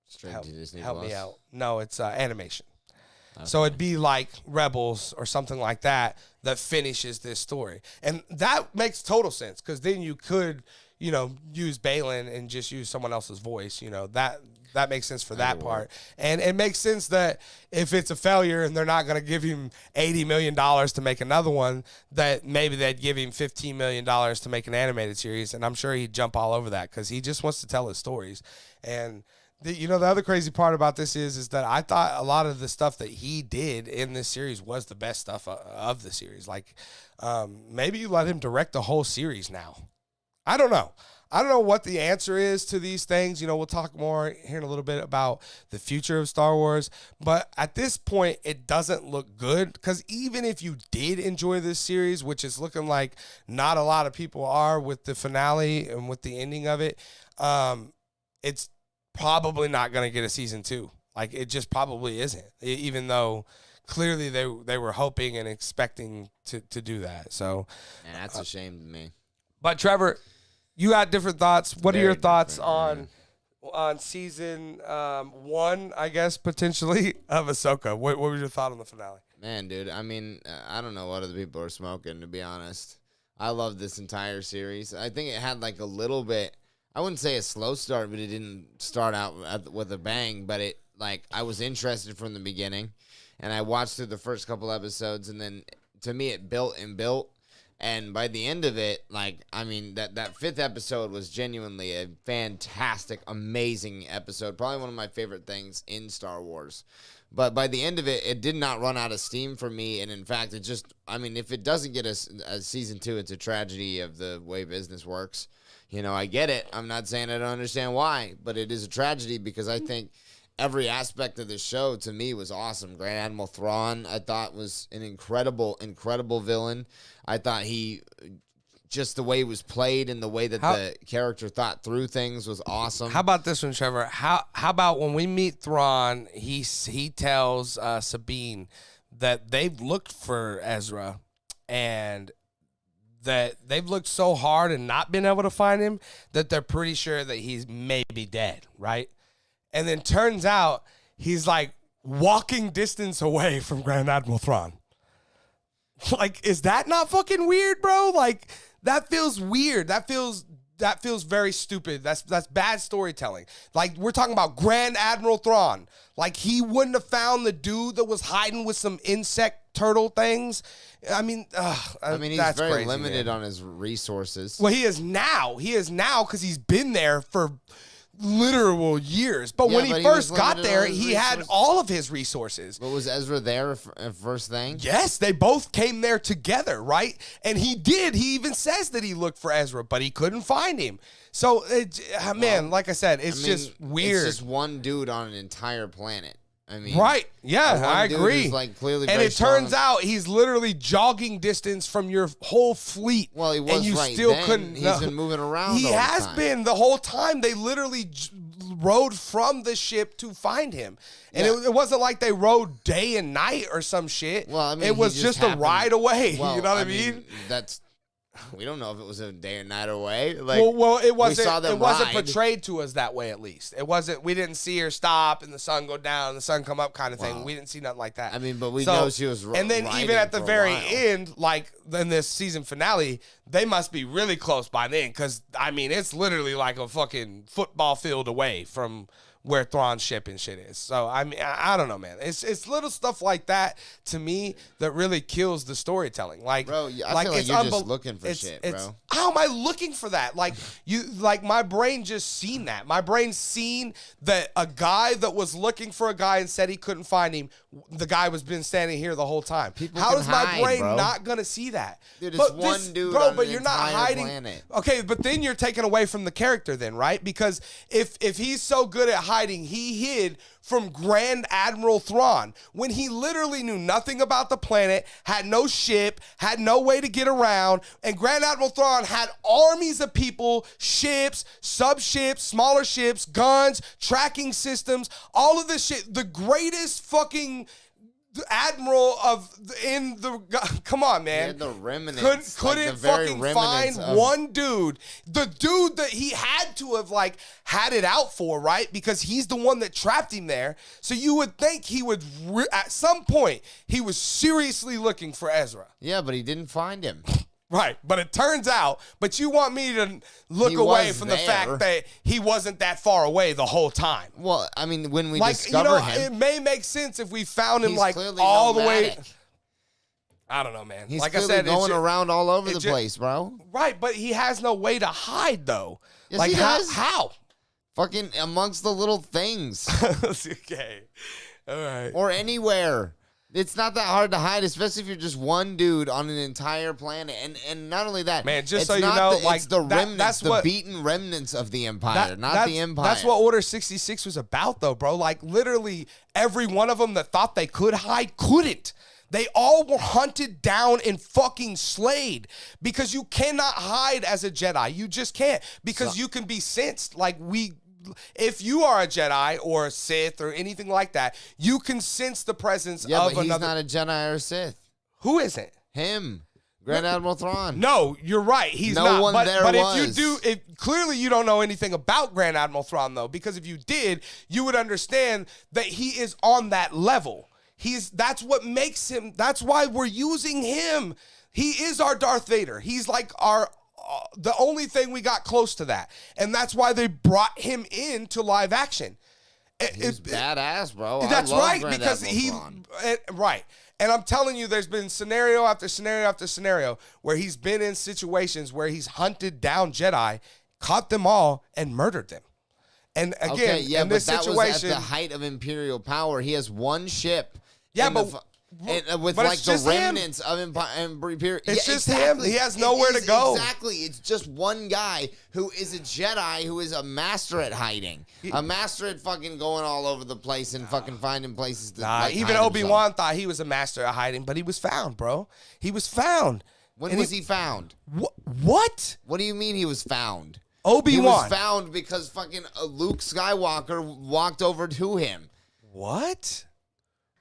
straight to Disney help Plus. me out. No, it's animation. Okay. So it'd be like Rebels or something like that finishes this story. And that makes total sense, because then you could, use Balin and just use someone else's voice. That makes sense for that part. And it makes sense that if it's a failure and they're not going to give him $80 million to make another one, that maybe they'd give him $15 million to make an animated series. And I'm sure he'd jump all over that because he just wants to tell his stories. And the other crazy part about this is that I thought a lot of the stuff that he did in this series was the best stuff of the series. Like maybe you let him direct the whole series now. I don't know. I don't know what the answer is to these things. We'll talk more here in a little bit about the future of Star Wars. But at this point, it doesn't look good, because even if you did enjoy this series, which is looking like not a lot of people are with the finale and with the ending of it, it's probably not going to get a season 2. Like, it just probably isn't, even though clearly they were hoping and expecting to do that. So, and that's a shame to me. But Trevor, you got different thoughts. What are your thoughts on season 1, I guess, potentially, of Ahsoka? What was your thought on the finale? Man, dude, I don't know what other people are smoking, to be honest. I love this entire series. I think it had like a little bit, I wouldn't say a slow start, but it didn't start out with a bang. But I was interested from the beginning, and I watched through the first couple episodes, and then to me it built and built. And by the end of it, that 5th episode was genuinely a fantastic, amazing episode. Probably one of my favorite things in Star Wars. But by the end of it, it did not run out of steam for me. And in fact, it just, I mean, if it doesn't get a season 2, it's a tragedy of the way business works. You know, I get it. I'm not saying I don't understand why, but it is a tragedy because I think every aspect of the show to me was awesome. Grand Admiral Thrawn, I thought, was an incredible villain. I thought just the way it was played and the way that the character thought through things was awesome. How about this one, Trevor? How about when we meet Thrawn, he tells Sabine that they've looked for Ezra and that they've looked so hard and not been able to find him that they're pretty sure that he's maybe dead, right? And then turns out he's like walking distance away from Grand Admiral Thrawn. Like, is that not fucking weird, bro? Like, that feels weird. That feels very stupid. That's bad storytelling. Like, we're talking about Grand Admiral Thrawn. Like, he wouldn't have found the dude that was hiding with some insect turtle things. I mean, he's very crazy, limited on his resources. Well, he is now. He is now because he's been there for literal years. But when he first got there, he had all of his resources. But was Ezra there first thing? Yes, they both came there together, right? And he even says that he looked for Ezra, but he couldn't find him. So, like I said, it's just weird. It's just one dude on an entire planet. I mean, right? Yeah, I agree. Like clearly, and it turns out he's literally jogging distance from your whole fleet. Well, he was and you right still then. couldn't. He's been moving around. He has been the whole time. They literally rode from the ship to find him, and it wasn't like they rode day and night or some shit. Well, I mean, it was just a ride away. Well, you know what I mean? We don't know if it was a day or night away. Like, well, it wasn't. It wasn't portrayed to us that way. At least it wasn't. We didn't see her stop and the sun go down, and the sun come up, kind of thing. We didn't see nothing like that. I mean, but we know she was. And then even at the very end, like in this season finale, they must be really close by then, because I mean, it's literally like a fucking football field away from where Thrawn's ship and shit is. So, I mean, I don't know, man. It's little stuff like that, to me, that really kills the storytelling. Like, bro, I feel like you're just looking for shit, bro. How am I looking for that? Like, my brain just seen that. My brain seen that a guy that was looking for a guy and said he couldn't find him, the guy was been standing here the whole time. How is my brain not going to see that? Dude, it's one dude on but you're not hiding. Planet. Okay, but then you're taking away from the character then, right? Because if he's so good at hiding, he hid from Grand Admiral Thrawn when he literally knew nothing about the planet, had no ship, had no way to get around, and Grand Admiral Thrawn had armies of people, ships, sub-ships, smaller ships, guns, tracking systems, all of this shit. The greatest fucking admiral come on, man. The remnants. Couldn't fucking find one dude. The dude that he had to have had it out for, right? Because he's the one that trapped him there. So you would think he would, at some point, he was seriously looking for Ezra. Yeah, but he didn't find him. Right, but it turns out, but you want me to look away from the fact that he wasn't that far away the whole time. Well, I mean, when we discover him, it may make sense if we found him all the way. I don't know, man. He's like I said, going around all over the place, bro. Right, but he has no way to hide, though. Yes, he does. How? Fucking amongst the little things. Okay, all right. Or anywhere. It's not that hard to hide, especially if you're just one dude on an entire planet. And not only that, man, just so you know, it's the remnants, the beaten remnants of the Empire, not the Empire. That's what Order 66 was about, though, bro. Like, literally, every one of them that thought they could hide couldn't. They all were hunted down and fucking slayed, because you cannot hide as a Jedi. You just can't, because you can be sensed. If you are a Jedi or a Sith or anything like that, you can sense the presence of another. Yeah, but he's not a Jedi or a Sith. Who isn't? Him. Grand Admiral Thrawn. No, you're right. He's not. No one there was. But if you do, clearly you don't know anything about Grand Admiral Thrawn, though, because if you did, you would understand that he is on that level. That's what makes him. That's why we're using him. He is our Darth Vader. He's like the only thing we got close to that. And that's why they brought him into live action. He's badass, bro. That's right, Grand because right. And I'm telling you, there's been scenario after scenario after scenario where he's been in situations where he's hunted down Jedi, caught them all, and murdered them. And again, Okay, yeah, in but this that situation, was at the height of Imperial power. He has one ship. Yeah, in the but- with but like it's the just him. remnants of Imperial. It's just him. He has nowhere to go. Exactly. It's just one guy who is a Jedi who is a master at hiding. A master at fucking going all over the place and fucking finding places to like, even hide Obi-Wan himself. thought he was a master at hiding, but he was found, bro. He was found. When And was he found? What? What do you mean he was found? Obi-Wan. He was found because fucking Luke Skywalker walked over to him. What?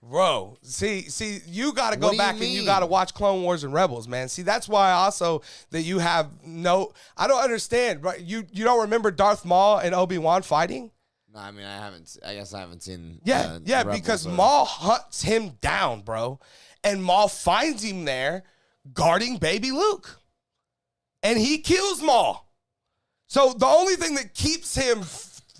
Bro, see, you got to go What do you back and you mean? got to watch Clone Wars and Rebels, man. See, that's why also that you have I don't understand, right? You don't remember Darth Maul and Obi-Wan fighting? No, I mean I guess I haven't seen. Yeah, Rebels because or- Maul hunts him down, bro. And Maul finds him there guarding baby Luke. And he kills Maul. So the only thing that keeps him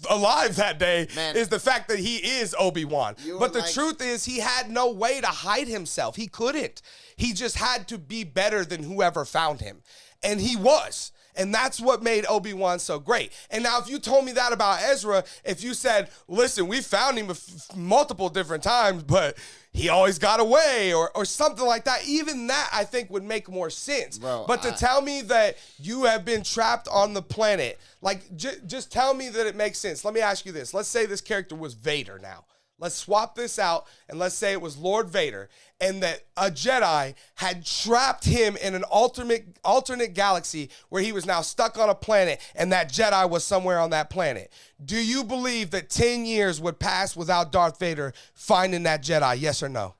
alive that day Man. is the fact that he is Obi-Wan. You But were the like- truth is he had no way to hide himself. He couldn't. He just had to be better than whoever found him. And he was. And that's what made Obi-Wan so great. And now if you told me that about Ezra, if you said, listen, we found him multiple different times, but he always got away or something like that, even that I think would make more sense. Bro, but to tell me that you have been trapped on the planet, like just tell me that it makes sense. Let me ask you this. Let's say this character was Vader now. Let's swap this out and let's say it was Lord Vader and that a Jedi had trapped him in an alternate galaxy where he was now stuck on a planet and that Jedi was somewhere on that planet. Do you believe that 10 years would pass without Darth Vader finding that Jedi? Yes or no?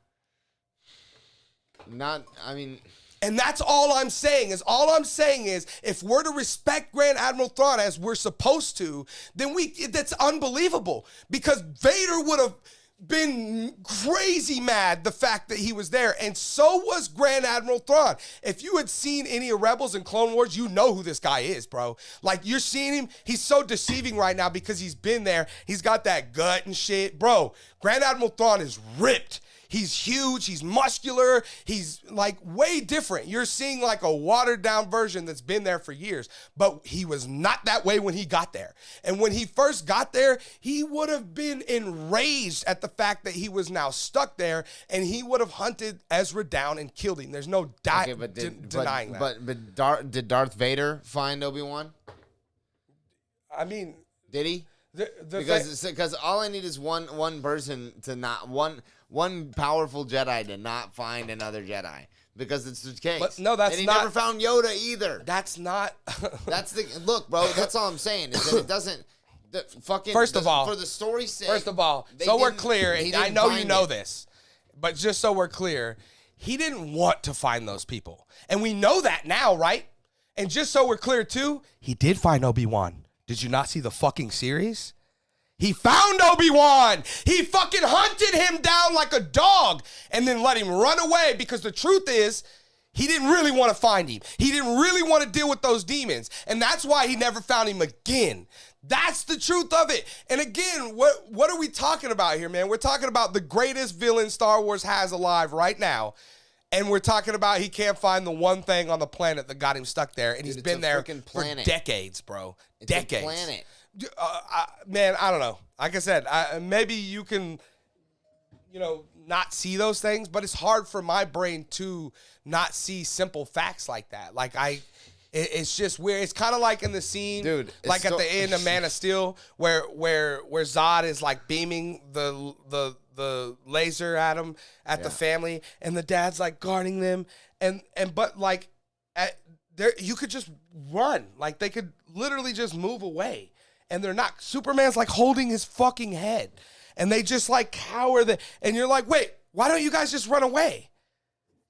And that's all I'm saying is if we're to respect Grand Admiral Thrawn as we're supposed to, then that's unbelievable because Vader would have been crazy mad the fact that he was there, and so was Grand Admiral Thrawn. If you had seen any of Rebels and Clone Wars, you know who this guy is, bro. Like, you're seeing him, he's so deceiving right now because he's been there. He's got that gut and shit. Bro, Grand Admiral Thrawn is ripped. He's huge, he's muscular, he's like way different. You're seeing like a watered down version that's been there for years, but he was not that way when he got there. And when he first got there, he would have been enraged at the fact that he was now stuck there and he would have hunted Ezra down and killed him. There's no denying that. But did Darth Vader find Obi-Wan? I mean, Did he? Because all I need is one person to not one powerful Jedi to not find another Jedi because it's the case. But no, that's and he not- never found Yoda either. That's not. That's the look, bro. That's all I'm saying is that it doesn't. The fucking First of all- for the story's sake. First of all, they so we're didn't- clear, he and I didn't know you find know it. this, but just so we're clear, he didn't want to find those people. And we know that now, right? And just so we're clear too, he did find Obi-Wan. Did you not see the fucking series? He found Obi-Wan. He fucking hunted him down like a dog and then let him run away because the truth is, he didn't really want to find him. He didn't really want to deal with those demons. And that's why he never found him again. That's the truth of it. And again, what are we talking about here, man? We're talking about the greatest villain Star Wars has alive right now. And we're talking about he can't find the one thing on the planet that got him stuck there. And he's it's been a there freaking for planet. decades, bro. It's a Decades. planet. Man, I don't know. Like I said, maybe you can, not see those things, but it's hard for my brain to not see simple facts like that. Like it's just weird. It's kind of like in the scene, Dude, like at the end of Man of Steel, where Zod is like beaming the laser at him at the family, and the dad's like guarding them, but like you could just run, like they could literally just move away. And they're not. Superman's like holding his fucking head. And they just like cower and you're like, wait, why don't you guys just run away?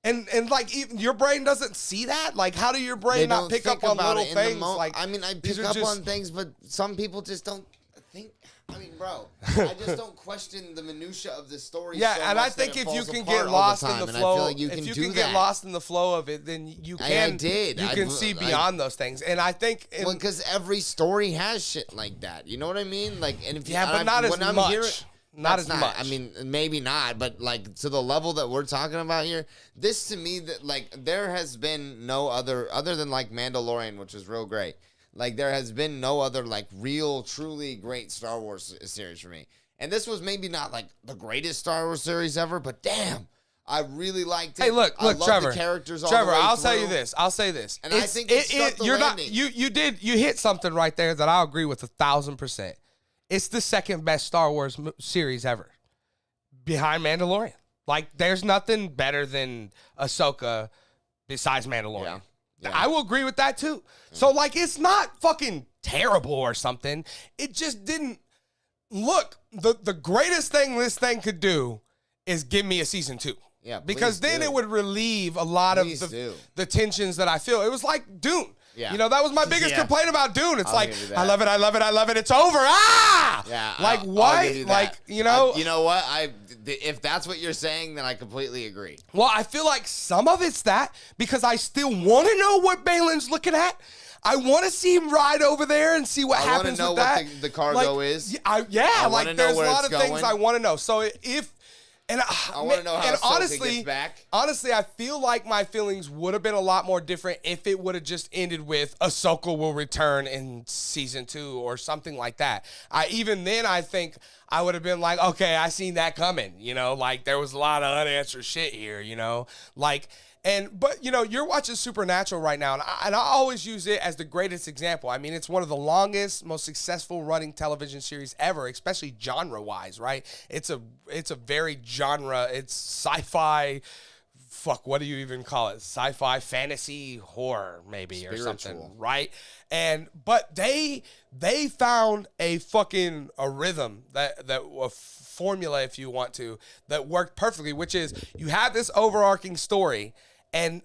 And like even your brain doesn't see that? Like how do your brain not pick up on little things? Like I mean, I pick up on things, but some people just don't think. I mean, bro, I just don't question the minutia of the story. Yeah, so and much I think that it if you falls can apart get all lost in time, the and I feel flow, like you if you do can get that. lost in the flow of it, then you can. I did. You can see beyond those things, and I think. Well, because every story has shit like that. You know what I mean? Like, and if Yeah, but not as much. Not as much. I mean, maybe not, but like to the level that we're talking about here, this to me that like there has been no other than like Mandalorian, which is real great. Like, there has been no other, like, real, truly great Star Wars series for me. And this was maybe not, like, the greatest Star Wars series ever, but damn, I really liked it. Hey, look, I love Trevor. The characters all Trevor, the way I'll through. say you this. I'll say this. And I think it struck the you're landing. Not. You hit something right there that I'll agree with 1,000%. It's the second best Star Wars series ever, behind Mandalorian. Like, there's nothing better than Ahsoka besides Mandalorian. Yeah. Yeah. I will agree with that too. So, like, it's not fucking terrible or something. It just didn't look. The greatest thing this thing could do is give me a season 2. Yeah, because then it would relieve a lot of the tensions that I feel. It was like Dune. Yeah. You know, that was my biggest complaint about Dune. It's like, give you that. I love it, I love it, I love it. It's over. Ah! Yeah. Like, I'll what? give you that. Like, you know? You know what? If that's what you're saying, then I completely agree. Well, I feel like some of it's that because I still want to know what Balin's looking at. I want to see him ride over there and see what happens with that. I want to know what the cargo is. I wanna there's know a where lot it's of things going. I want to know. So if and I want to know how Ahsoka gets back. Honestly, I feel like my feelings would have been a lot more different if it would have just ended with Ahsoka will return in season 2 or something like that. Even then, I think I would have been like, okay, I seen that coming. You know, like there was a lot of unanswered shit here. You know, like. But you know, you're watching Supernatural right now, and I always use it as the greatest example. I mean, it's one of the longest, most successful running television series ever, especially genre-wise, right? It's a very genre. It's sci-fi. Fuck, what do you even call it? Sci-fi, fantasy, horror, maybe, or something, right? But they found a rhythm a formula, if you want to, that worked perfectly, which is you have this overarching story. And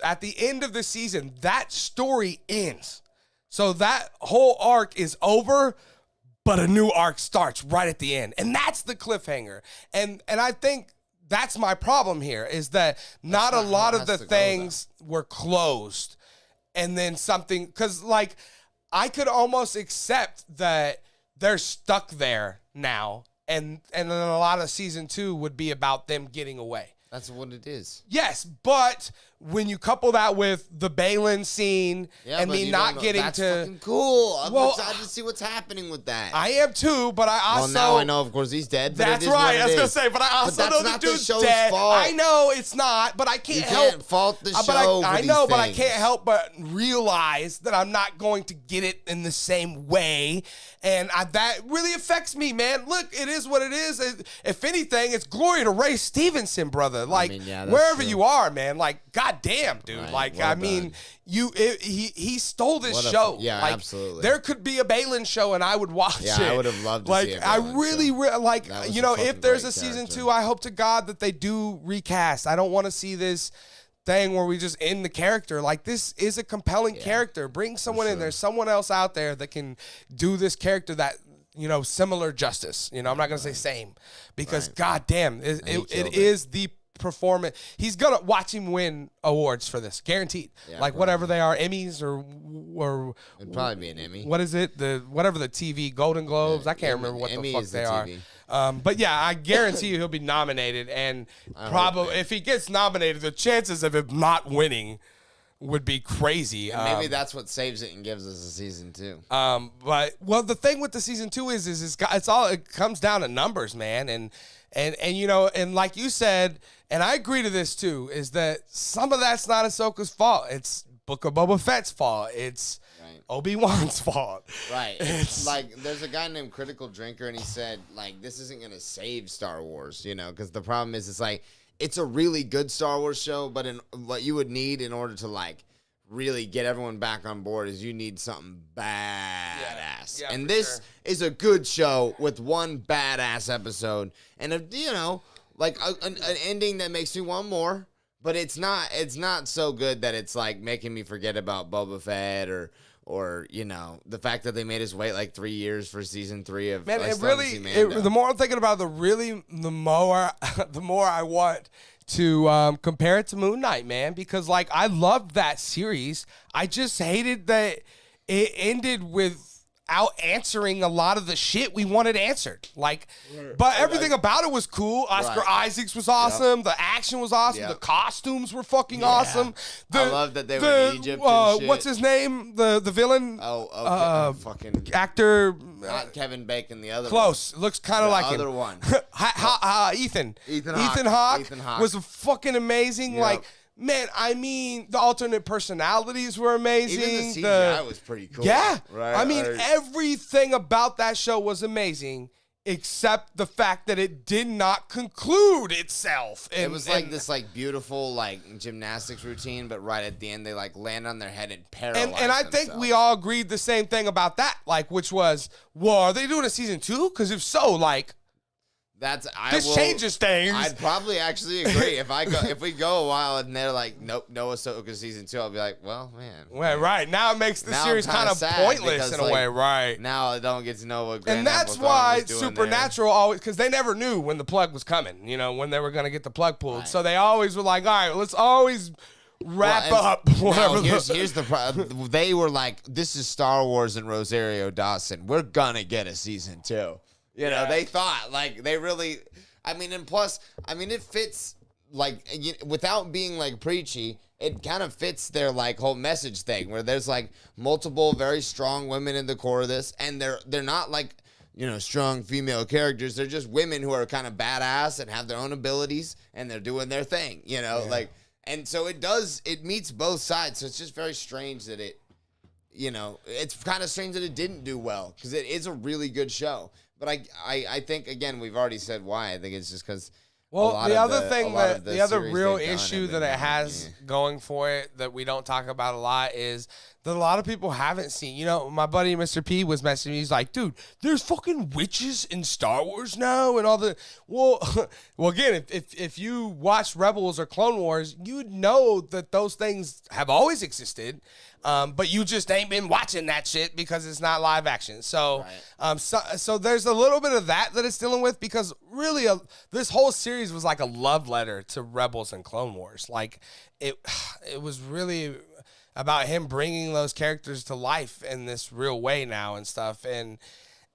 at the end of the season, that story ends. So that whole arc is over, but a new arc starts right at the end. And that's the cliffhanger. And I think that's my problem here, is that not a lot of the things were closed. And then something, because like, I could almost accept that they're stuck there now. And then a lot of season 2 would be about them getting away. That's what it is. Yes, but when you couple that with the Balin scene and me not getting that's to fucking cool. I'm Well, excited to see what's happening with that. I am too, but I also now I know, of course, he's dead. But That's it is right. what I was it gonna is. say, but I also that's know the not the dude's show's dead. fault. I know it's not, but I can't You help. can't fault the but show I for know, these but I things. can't help but realize that I'm not going to get it in the same way, and that really affects me, man. Look, it is what it is. If anything, it's glory to Ray Stevenson, brother. Like that's wherever true. you are, man. Like goddamn, dude. Right, like well I mean, done. he stole this What a- show. yeah, like, absolutely. There could be a Balin show, and I would watch it. Yeah, I would have loved to like see a I Balin really, show. like That was you a know, fucking if there's a great season character. 2, I hope to God that they do recast. I don't want to see this thing where we just end the character. Like, this is a compelling character. Bring someone in. There's someone else out there that can do this character that, you know, similar justice. You know, I'm not gonna say same, because goddamn, it is the performance. He's gonna watch him win awards for this, guaranteed. Yeah, like probably. whatever they are, Emmys or It'd probably be an Emmy. what is it? Whatever the TV Golden Globes. I can't remember what Emmy the fuck is they the are. TV. But yeah, I guarantee you he'll be nominated, and probably if he gets nominated, the chances of him not winning would be crazy. Maybe that's what saves it and gives us a season 2. But the thing with the season 2 is it comes down to numbers, man, and you know, and like you said, and I agree to this too, is that some of that's not Ahsoka's fault. It's Book of Boba Fett's fault. It's Obi-Wan's fault. Right. It's like, there's a guy named Critical Drinker, and he said, like, this isn't going to save Star Wars, you know, because the problem is, it's like, it's a really good Star Wars show, but what you would need in order to, like, really get everyone back on board is you need something badass. Yeah, and for this sure. is a good show with one badass episode. And, you know, like, an ending that makes me want more. But it's not so good that it's, like, making me forget about Boba Fett or you know, the fact that they made us wait like 3 years for season 3 of Man, I it still haven't really. seen Mando. The more I'm thinking about it, the more I want to compare it to Moon Knight, man, because like I loved that series. I just hated that it ended without answering a lot of the shit we wanted answered. Like, but everything about it was cool. Oscar Isaacs was awesome. The action was awesome. The costumes were fucking awesome. I love that they were in Egypt and shit. What's his name? The villain? Fucking actor. not Kevin Bacon, the other Close. Looks kind of like other him. one. Ethan Ethan Hawke was fucking amazing. Yep. Like, man, I mean, the alternate personalities were amazing. Even the CGI was pretty cool. Yeah. Right? I mean, everything about that show was amazing, except the fact that it did not conclude itself. And, it was like this beautiful gymnastics routine, but right at the end they land on their head and paralyze and I think we all agreed the same thing about that, which was, well, are they doing a season 2? Because if so, this changes things. I'd probably actually agree. If we go a while and they're like, nope, no Ahsoka season 2, I'll be like, well, man. Well, right. Now it makes the series kind of pointless in a way, right? Now I don't get to know what Grand And that's Admiral why was doing Supernatural always, because they never knew when the plug was coming, when they were going to get the plug pulled. Right. So they always were like, all right, let's always wrap up whatever. Here's the problem. They were like, this is Star Wars and Rosario Dawson. We're going to get a season 2. They thought, they really... I mean, and plus, it fits, without being, preachy, it kind of fits their, whole message thing, where there's, multiple very strong women in the core of this, and they're not, strong female characters. They're just women who are kind of badass and have their own abilities, and they're doing their thing, and so it meets both sides, so it's just very strange that it's kind of strange that it didn't do well, because it is a really good show. But I think, again, we've already said why. I think it's just because the other real issue that it has going for it that we don't talk about a lot is that a lot of people haven't seen. My buddy Mr. P was messaging me. He's like, dude, there's fucking witches in Star Wars now and all the... Well, again, if you watch Rebels or Clone Wars, you'd know that those things have always existed. But you just ain't been watching that shit because it's not live action. So, so there's a little bit of that it's dealing with, because really this whole series was like a love letter to Rebels and Clone Wars. It was really about him bringing those characters to life in this real way now and stuff. And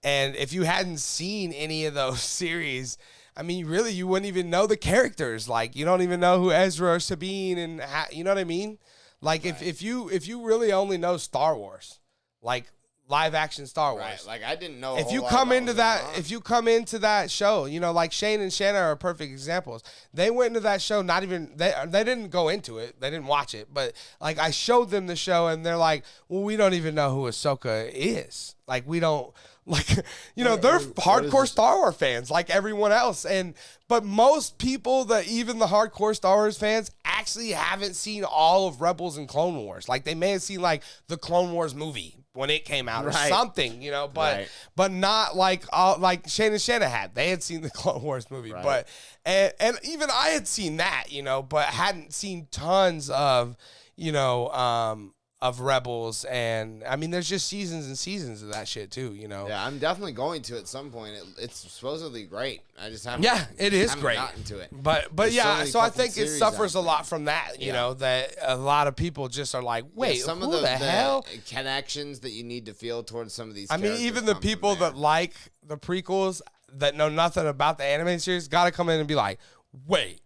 if you hadn't seen any of those series, I mean, really, you wouldn't even know the characters. You don't even know who Ezra or Sabine and you know what I mean? If you really only know Star Wars, live action Star Wars, I didn't know. If you come into that show, Shane and Shanna are perfect examples. They went into that show they didn't go into it, they didn't watch it, but I showed them the show and they're like, well, we don't even know who Ahsoka is. We don't. They're hardcore Star Wars fans like everyone else. But most people even the hardcore Star Wars fans actually haven't seen all of Rebels and Clone Wars. They may have seen the Clone Wars movie when it came out or something, but not like Shane and Shanna had. They had seen the Clone Wars movie, but and even I had seen that, but hadn't seen tons of Rebels, and I mean, there's just seasons and seasons of that shit too, Yeah, I'm definitely going to at some point. It's supposedly great. I just haven't. Yeah, it is great. Gotten to it, but yeah. So I think it suffers a lot from that. That a lot of people just are like, wait, some who of the hell? Connections that you need to feel towards some of these. I mean, even the people that like the prequels that know nothing about the animated series got to come in and be like, wait,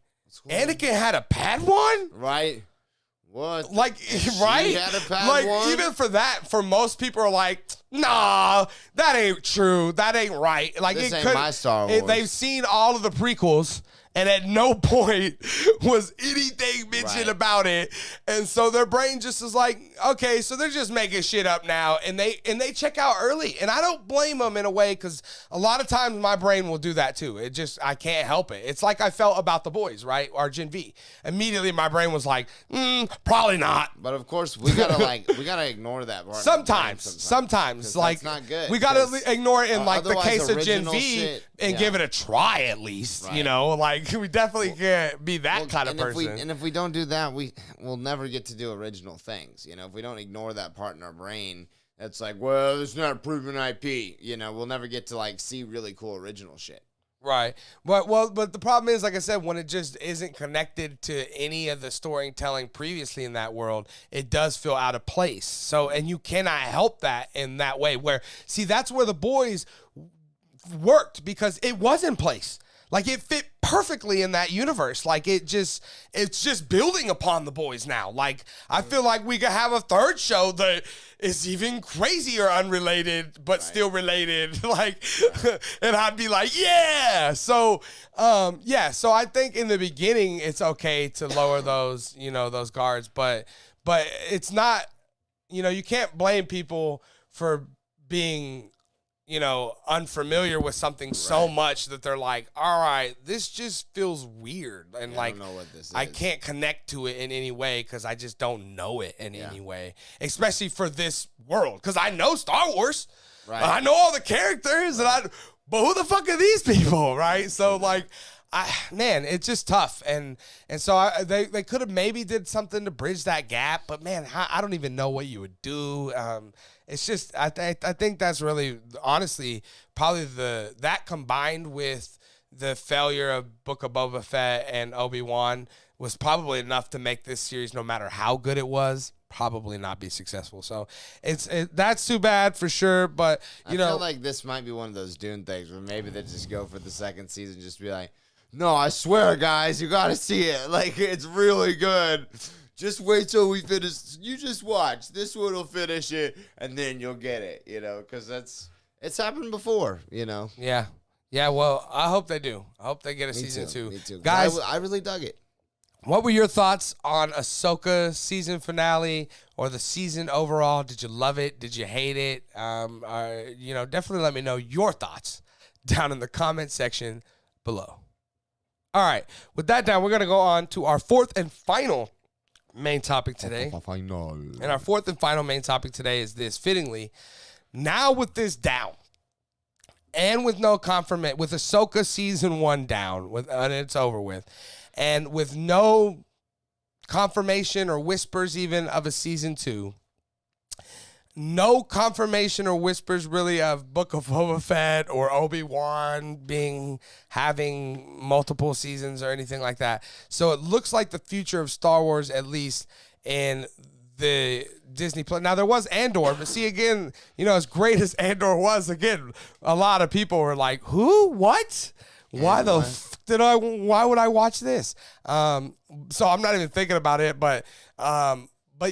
Anakin had a Padawan, right? What? Right? Even for most people are like, nah, that ain't true. That ain't right. This ain't my Star Wars. They've seen all of the prequels, and at no point was anything mentioned about it. And so their brain just is like, okay, so they're just making shit up now. And they check out early. And I don't blame them in a way, because a lot of times my brain will do that too. I can't help it. It's like I felt about The Boys, right? Or Gen V. Immediately my brain was like, probably not. But of course we gotta ignore that part. Sometimes. That's not good. We gotta ignore it in the case of Gen V and give it a try at least. We definitely can't be that kind of person. If we don't do that, we'll never get to do original things. If we don't ignore that part in our brain, it's like, well, it's not proven IP. We'll never get to see really cool original shit. Right. But the problem is, like I said, when it just isn't connected to any of the storytelling previously in that world, it does feel out of place. So, and you cannot help that in that way. Where, see, that's where the boys worked because it was in place. Like it fit perfectly in that universe. Like it's just building upon the boys now. Like I feel like we could have a third show that is even crazier, unrelated but still related. Like, and I'd be like, yeah. So, So I think in the beginning it's okay to lower those, those guards, but it's not. You can't blame people for being unfamiliar with something so much that they're like, all right, this just feels weird. And like, I don't know what this is. I can't connect to it in any way because I just don't know it in any way, especially for this world. Because I know Star Wars. Right. I know all the characters, but who the fuck are these people, right? So like, it's just tough, and so they could have maybe did something to bridge that gap, but man, I don't even know what you would do. It's just I think that's really honestly probably that combined with the failure of Book of Boba Fett and Obi-Wan was probably enough to make this series, no matter how good it was, probably not be successful. So that's too bad for sure. But I feel like this might be one of those Dune things where maybe they just go for the second season, just be like, no, I swear, guys, you got to see it. Like, it's really good. Just wait till we finish. You just watch. This one will finish it, and then you'll get it, because it's happened before, Yeah. Yeah, well, I hope they do. I hope they get a season 2. Me too. Guys, I really dug it. What were your thoughts on Ahsoka season finale or the season overall? Did you love it? Did you hate it? Definitely let me know your thoughts down in the comment section below. All right, with that down, we're going to go on to our fourth and final main topic today. And our fourth and final main topic today is this, fittingly, now with this down, and with no confirmation, with Ahsoka season 1 down, and it's over with, and with no confirmation or whispers even of a season 2, no confirmation or whispers really of Book of Boba Fett or Obi-Wan having multiple seasons or anything like that. So it looks like the future of Star Wars, at least in the Disney Plus. Now there was Andor, but see again, as great as Andor was, again, a lot of people were like, "Who? What? Why why would I watch this?" So I'm not even thinking about it, but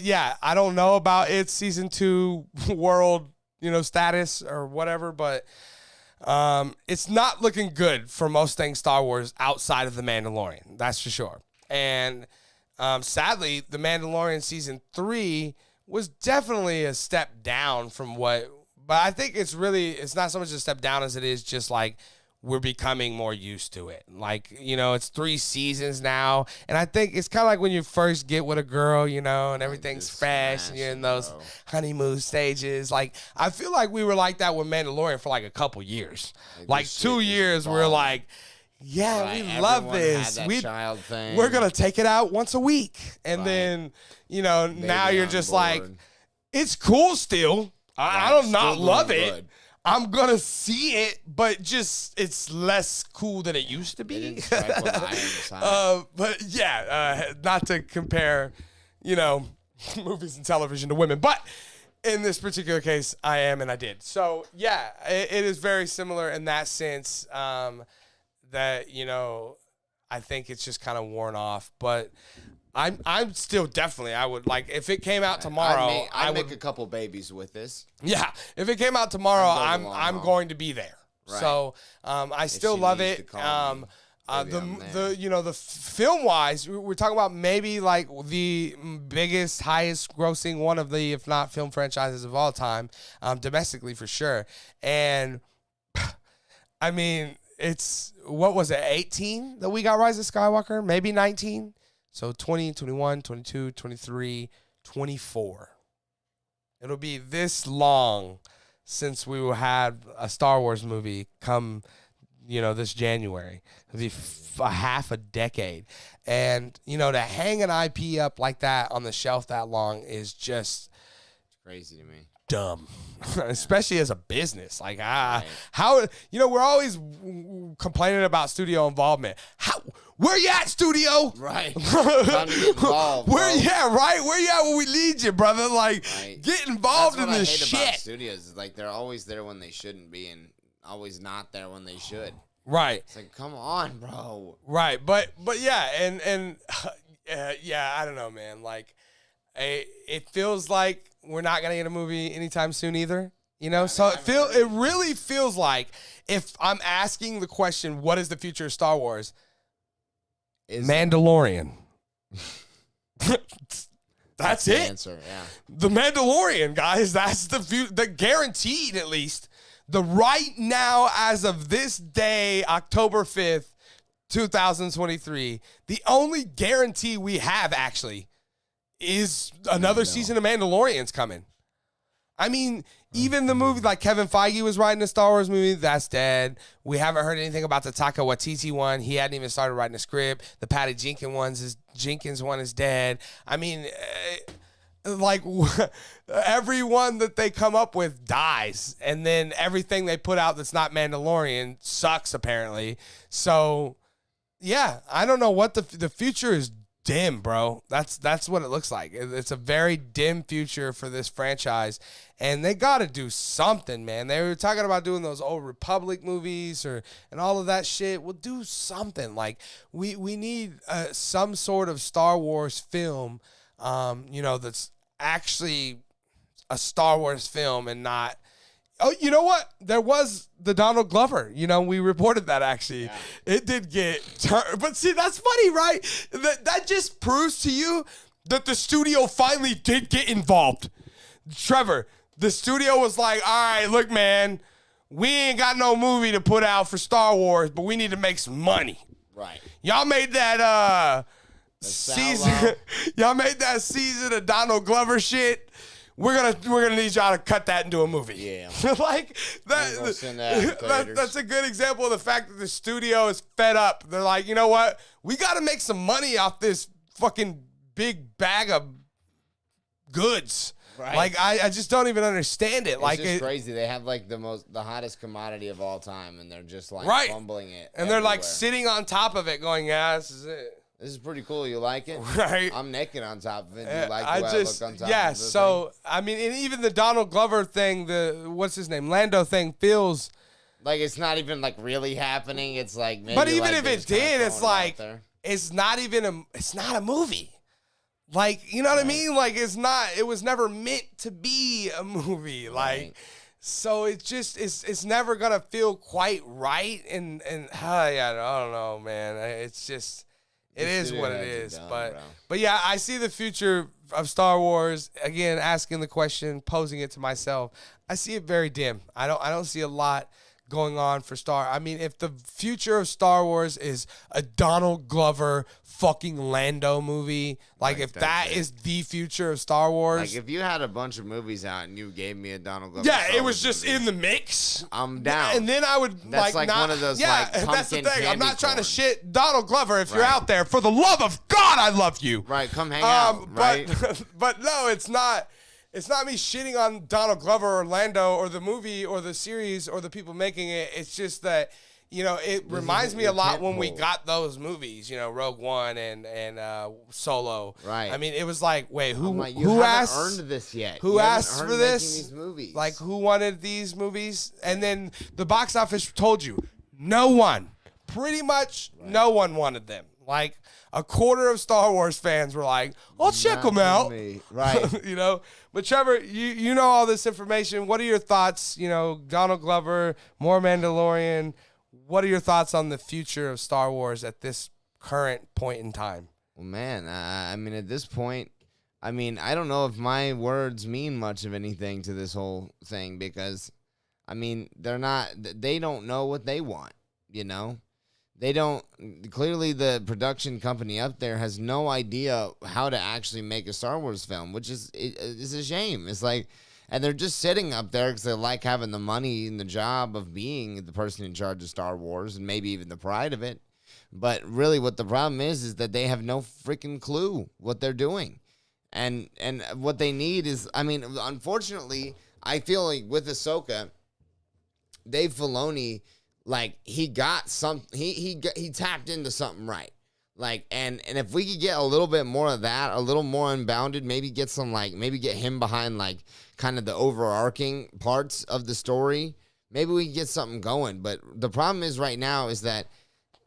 yeah, I don't know about its season 2 world, status or whatever, but it's not looking good for most things Star Wars outside of The Mandalorian. That's for sure. And sadly, The Mandalorian season 3 was definitely a step down from but I think it's not so much a step down as it is just like, we're becoming more used to it. Like, it's 3 seasons now. And I think it's kind of like when you first get with a girl, and everything's fresh and you're in those honeymoon stages. Like, I feel like we were like that with Mandalorian for like a couple years. Like 2 years, we're like, yeah, right, we love this. We're going to take it out once a week. And then, now you're just like, it's cool still. I don't not love it. I'm going to see it, but just it's less cool than it used to be. But yeah, not to compare, movies and television to women. But in this particular case, I am and I did. So yeah, it is very similar in that sense that, I think it's just kind of worn off. But I'm still definitely, I would like, if it came out tomorrow, I'd make a couple babies with this. Yeah, if it came out tomorrow, I'm going to be there. Right. So I still love it. The film wise, we're talking about maybe like the biggest, highest grossing one of the, if not film franchises of all time, domestically for sure. And I mean, it's, what was it, 18 that we got Rise of Skywalker? Maybe 19? So 20, 21, 22, 23, 24. It'll be this long since we will have a Star Wars movie come, this January. It'll be a half a decade. And, to hang an IP up like that on the shelf that long is just crazy to me. dumb. Especially as a business. Like, Right. how, we're always complaining about studio involvement. Where you at, studio? Right. Time to get involved, bro. Right? Where you at when we need you, brother? Like, Right. get involved That's in what this I hate shit. about studios. Is like they're always there when they shouldn't be, and always not there when they should. Right. It's like, come on, bro. Right. But yeah, and yeah, I don't know, man. Like, it feels like we're not gonna get a movie anytime soon either. So it really feels like, if I'm asking the question, what is the future of Star Wars? Mandalorian. That's the it. Answer, yeah. The Mandalorian, guys. That's the guaranteed, at least. The right now, as of this day, October 5th, 2023, the only guarantee we have, actually, is another season of Mandalorian's coming. I mean, even the movie, like Kevin Feige was writing a Star Wars movie, that's dead. We haven't heard anything about the Taika Waititi one. He hadn't even started writing a script. The Patty Jenkins one is dead. I mean, like, everyone that they come up with dies, and then everything they put out that's not Mandalorian sucks, apparently. So, yeah, I don't know what the future is. Dim, bro. That's what it looks like. It's a very dim future for this franchise, and they got to do something, man. They were talking about doing those old Republic movies and all of that shit. Well, do something. Like, we need some sort of Star Wars film, that's actually a Star Wars film and not. Oh, you know what? There was the Donald Glover. We reported that, actually. Yeah. It did get turned. But see, that's funny, right? That just proves to you that the studio finally did get involved. Trevor, the studio was like, all right, look, man, we ain't got no movie to put out for Star Wars, but we need to make some money. Right. Y'all made that season. Y'all made that season of Donald Glover shit. We're gonna need y'all to cut that into a movie. Yeah. Like that's a good example of the fact that the studio is fed up. They're like, you know what? We got to make some money off this fucking big bag of goods. Right. Like, I just don't even understand it. It's just crazy. They have like the hottest commodity of all time, and they're just like fumbling it. And they're like sitting on top of it, going, "Yeah, this is it. This is pretty cool. You like it?" Right. I'm naked on top of it. You like the way I look on top of it? Yeah, so, I mean, and even the Donald Glover thing, what's his name? Lando thing feels like it's not even like really happening. It's like maybe. But even if it did, it's like it's not a movie. Like, you know what I mean? Like, it was never meant to be a movie. Like, so it's never gonna feel quite right. And I don't know, man. It's just. It is what it is, but yeah, I see the future of Star Wars. Again, asking the question, posing it to myself, I see it very dim. I don't see a lot going on for I mean, if the future of Star Wars is a Donald Glover fucking Lando movie, like if that is the future of Star Wars, like if you had a bunch of movies out and you gave me a Donald Glover, yeah, it was just in the mix. I'm down, and then I would that's like not, one of those like pumpkin that's the thing. I'm not trying to corn. shit Donald Glover. If you're out there, for the love of God, I love you. Right, come hang out. Right, but no, it's not. It's not me shitting on Donald Glover or Lando or the movie or the series or the people making it. It's just that, it reminds me a lot when we got those movies, Rogue One and Solo. Right. I mean, it was like, wait, who haven't earned this yet? Who asked for this? These movies. Like, who wanted these movies? And then the box office told you, no one. Pretty much no one wanted them. Like, a quarter of Star Wars fans were like, "I'll check them out." Right. But Trevor, you know all this information. What are your thoughts? Donald Glover, more Mandalorian. What are your thoughts on the future of Star Wars at this current point in time? Well, man, I mean, at this point, I don't know if my words mean much of anything to this whole thing because, they don't know what they want, They don't, clearly the production company up there has no idea how to actually make a Star Wars film, which is a shame. It's like, and they're just sitting up there because they like having the money and the job of being the person in charge of Star Wars and maybe even the pride of it. But really what the problem is that they have no freaking clue what they're doing. And what they need is, unfortunately, I feel like with Ahsoka, Dave Filoni, like he got some, he tapped into something right. Like, and if we could get a little bit more of that, a little more unbounded, maybe get some, like, maybe get him behind, like, kind of the overarching parts of the story, maybe we can get something going. But the problem is right now is that,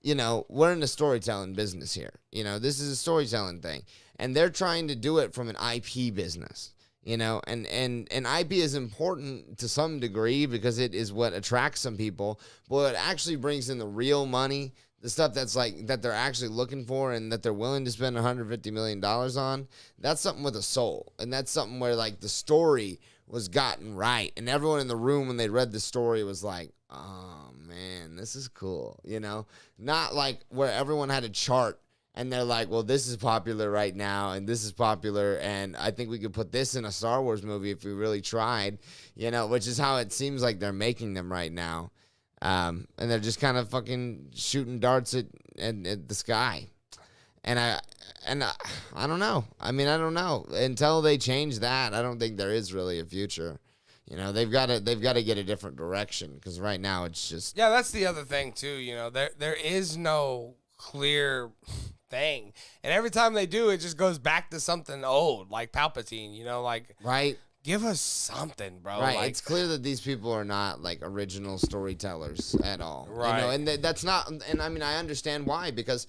you know, we're in the storytelling business here. You know, this is a storytelling thing. And they're trying to do it from an IP business, you know, and IP is important to some degree because it is what attracts some people, but it actually brings in the real money, the stuff that's like that they're actually looking for and that they're willing to spend $150 million on. That's something with a soul. And that's something where, like, the story was gotten right. And everyone in the room, when they read the story, was like, oh, man, this is cool. You know, not like where everyone had a chart and they're like, well, this is popular right now and this is popular. And I think we could put this in a Star Wars movie if we really tried, you know, which is how it seems like they're making them right now. And they're just kind of fucking shooting darts at the sky. And I don't know. I mean, I don't know. Until they change that, I don't think there is really a future. You know, they've got to get a different direction because right now it's just. Yeah, that's the other thing too. You know, there is no clear thing, and every time they do, it just goes back to something old, like Palpatine. You know, like right. Give us something, bro. Right. Like, it's clear that these people are not, like, original storytellers at all. Right. You know, and that's not, and I mean, I understand why, because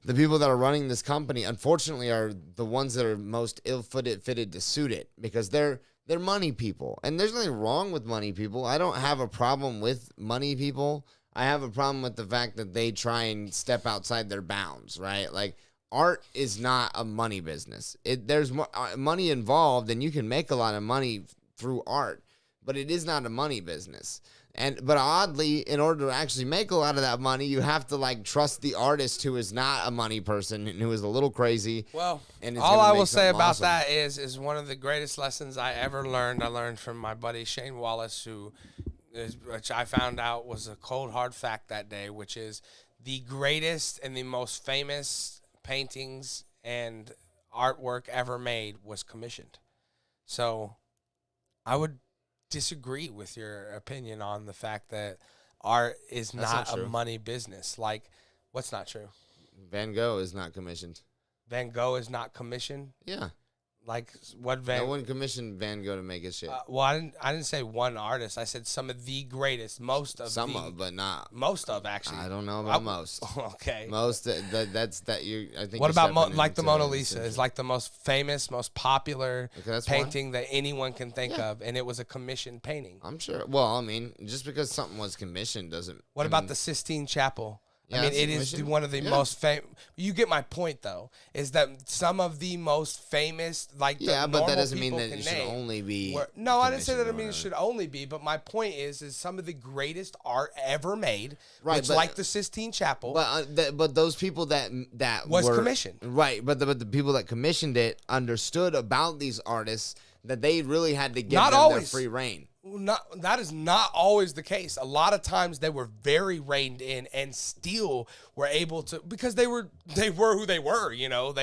the people that are running this company, unfortunately, are the ones that are most fitted to suit it, because they're money people. And there's nothing wrong with money people. I don't have a problem with money people. I have a problem with the fact that they try and step outside their bounds, right? Like, art is not a money business. There's money involved, and you can make a lot of money through art, but it is not a money business. But oddly, in order to actually make a lot of that money, you have to, like, trust the artist who is not a money person and who is a little crazy. Well, and all I will say about that is one of the greatest lessons I ever learned. I learned from my buddy Shane Wallace, which I found out was a cold hard fact that day, which is the greatest and the most famous paintings and artwork ever made was commissioned. So I would disagree with your opinion on the fact that art is not a money business. Like, what's not true? Van Gogh is not commissioned. Van Gogh is not commissioned? Yeah. Like, what No one commissioned Van Gogh to make his shit. Well, I didn't say one artist. I said some of the greatest, but not most of, actually. I don't know about most. Okay. Most that's that you. I think. What about like the Mona Lisa? Is like the most famous, most popular painting that anyone can think of, and it was a commissioned painting. I'm sure. Well, I mean, just because something was commissioned doesn't. What about the Sistine Chapel? Yeah, I mean, it is one of the most famous. You get my point, though, is that some of the most famous, like, but that doesn't mean that it should only be. No, I didn't say that. I mean, it should only be. But my point is some of the greatest art ever made, right? Like the Sistine Chapel. But those people that was commissioned, right? But the people that commissioned it understood about these artists that they really had to give them their free reign. That is not always the case. A lot of times they were very reined in and still were able to, because they were who they were, you know.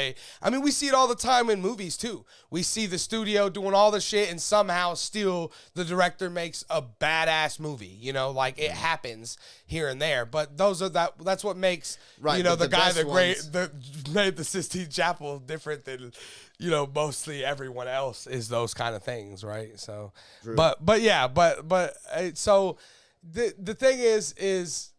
I mean, we see it all the time in movies too. We see the studio doing all the shit and somehow still the director makes a badass movie, you know, like it happens here and there. But that's what makes, you know, the guy that made the Sistine Chapel different than, you know, mostly everyone else is those kind of things, right? So, True. but so the thing is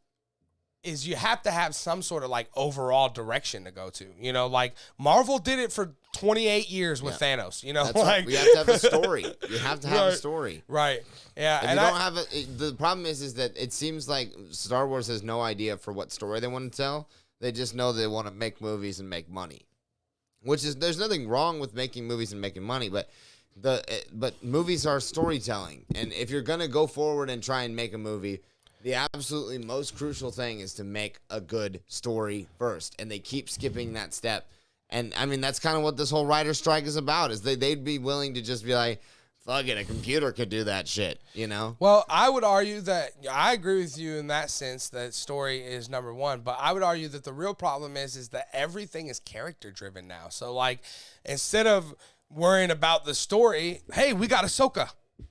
you have to have some sort of like overall direction to go to, you know, like Marvel did it for 28 years with Thanos, you know. That's like right. You have to have a story. You have to have a story, right? Yeah, if you don't have the problem is that it seems like Star Wars has no idea for what story they want to tell. They just know they want to make movies and make money. Which is, there's nothing wrong with making movies and making money, but movies are storytelling. And if you're going to go forward and try and make a movie, the absolutely most crucial thing is to make a good story first. And they keep skipping that step. And I mean, that's kind of what this whole writer's strike is about, is they'd be willing to just be like, fuck it, a computer could do that shit, you know? Well, I would argue that I agree with you in that sense that story is number one, but I would argue that the real problem is that everything is character driven now. So like, instead of worrying about the story, hey, we got Ahsoka.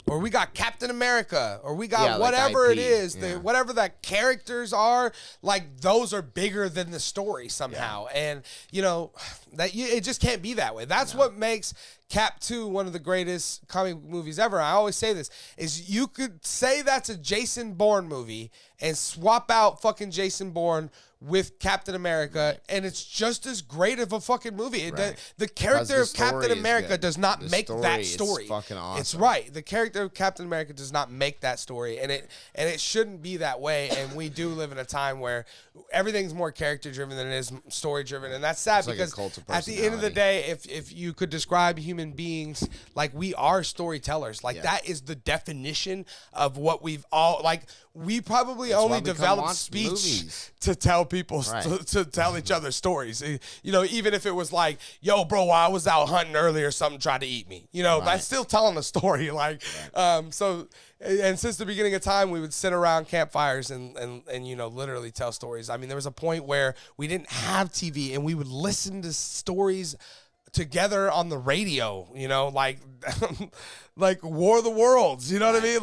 or we got Captain America, or we got Yeah, like whatever it IP, is, yeah. whatever that characters are, like those are bigger than the story somehow. And you know, it just can't be that way. That's what makes Cap 2 one of the greatest comic movies ever. I always say this, is you could say that's a Jason Bourne movie and swap out fucking Jason Bourne with Captain America, and it's just as great of a fucking movie. The character of Captain America does not make that story. It's fucking awesome. It's right. The character of Captain America does not make that story, and it shouldn't be that way. And we do live in a time where everything's more character driven than it is story driven, and that's sad because at the end of the day, if you could describe human beings, like, we are storytellers. Like that is the definition of what we've all like. We probably only developed speech to tell people to tell each other stories. You know, even if it was like, yo, bro, I was out hunting earlier, something tried to eat me. You know, that's still telling a story. Like, so, and since the beginning of time, we would sit around campfires and you know, literally tell stories. I mean, there was a point where we didn't have TV and we would listen to stories together on the radio, you know, like like War of the Worlds, you know what I mean?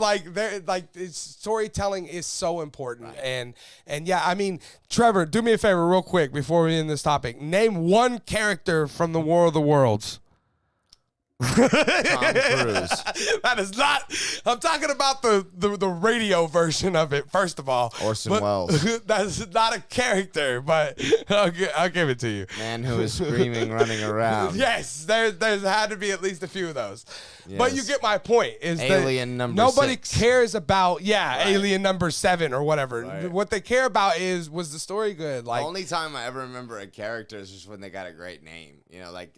Like storytelling is so important. And yeah, I mean, Trevor, do me a favor real quick before we end this topic. Name one character from the War of the Worlds. Tom Cruise. That is not. I'm talking about the radio version of it. First of all, Orson Welles. That's not a character, but I'll give it to you. Man who is screaming, running around. Yes, there's had to be at least a few of those. Yes. But you get my point. Is Alien that number nobody 6. cares about Alien number 7 or whatever. Right. What they care about is, was the story good? Like, the only time I ever remember a character is just when they got a great name. You know, like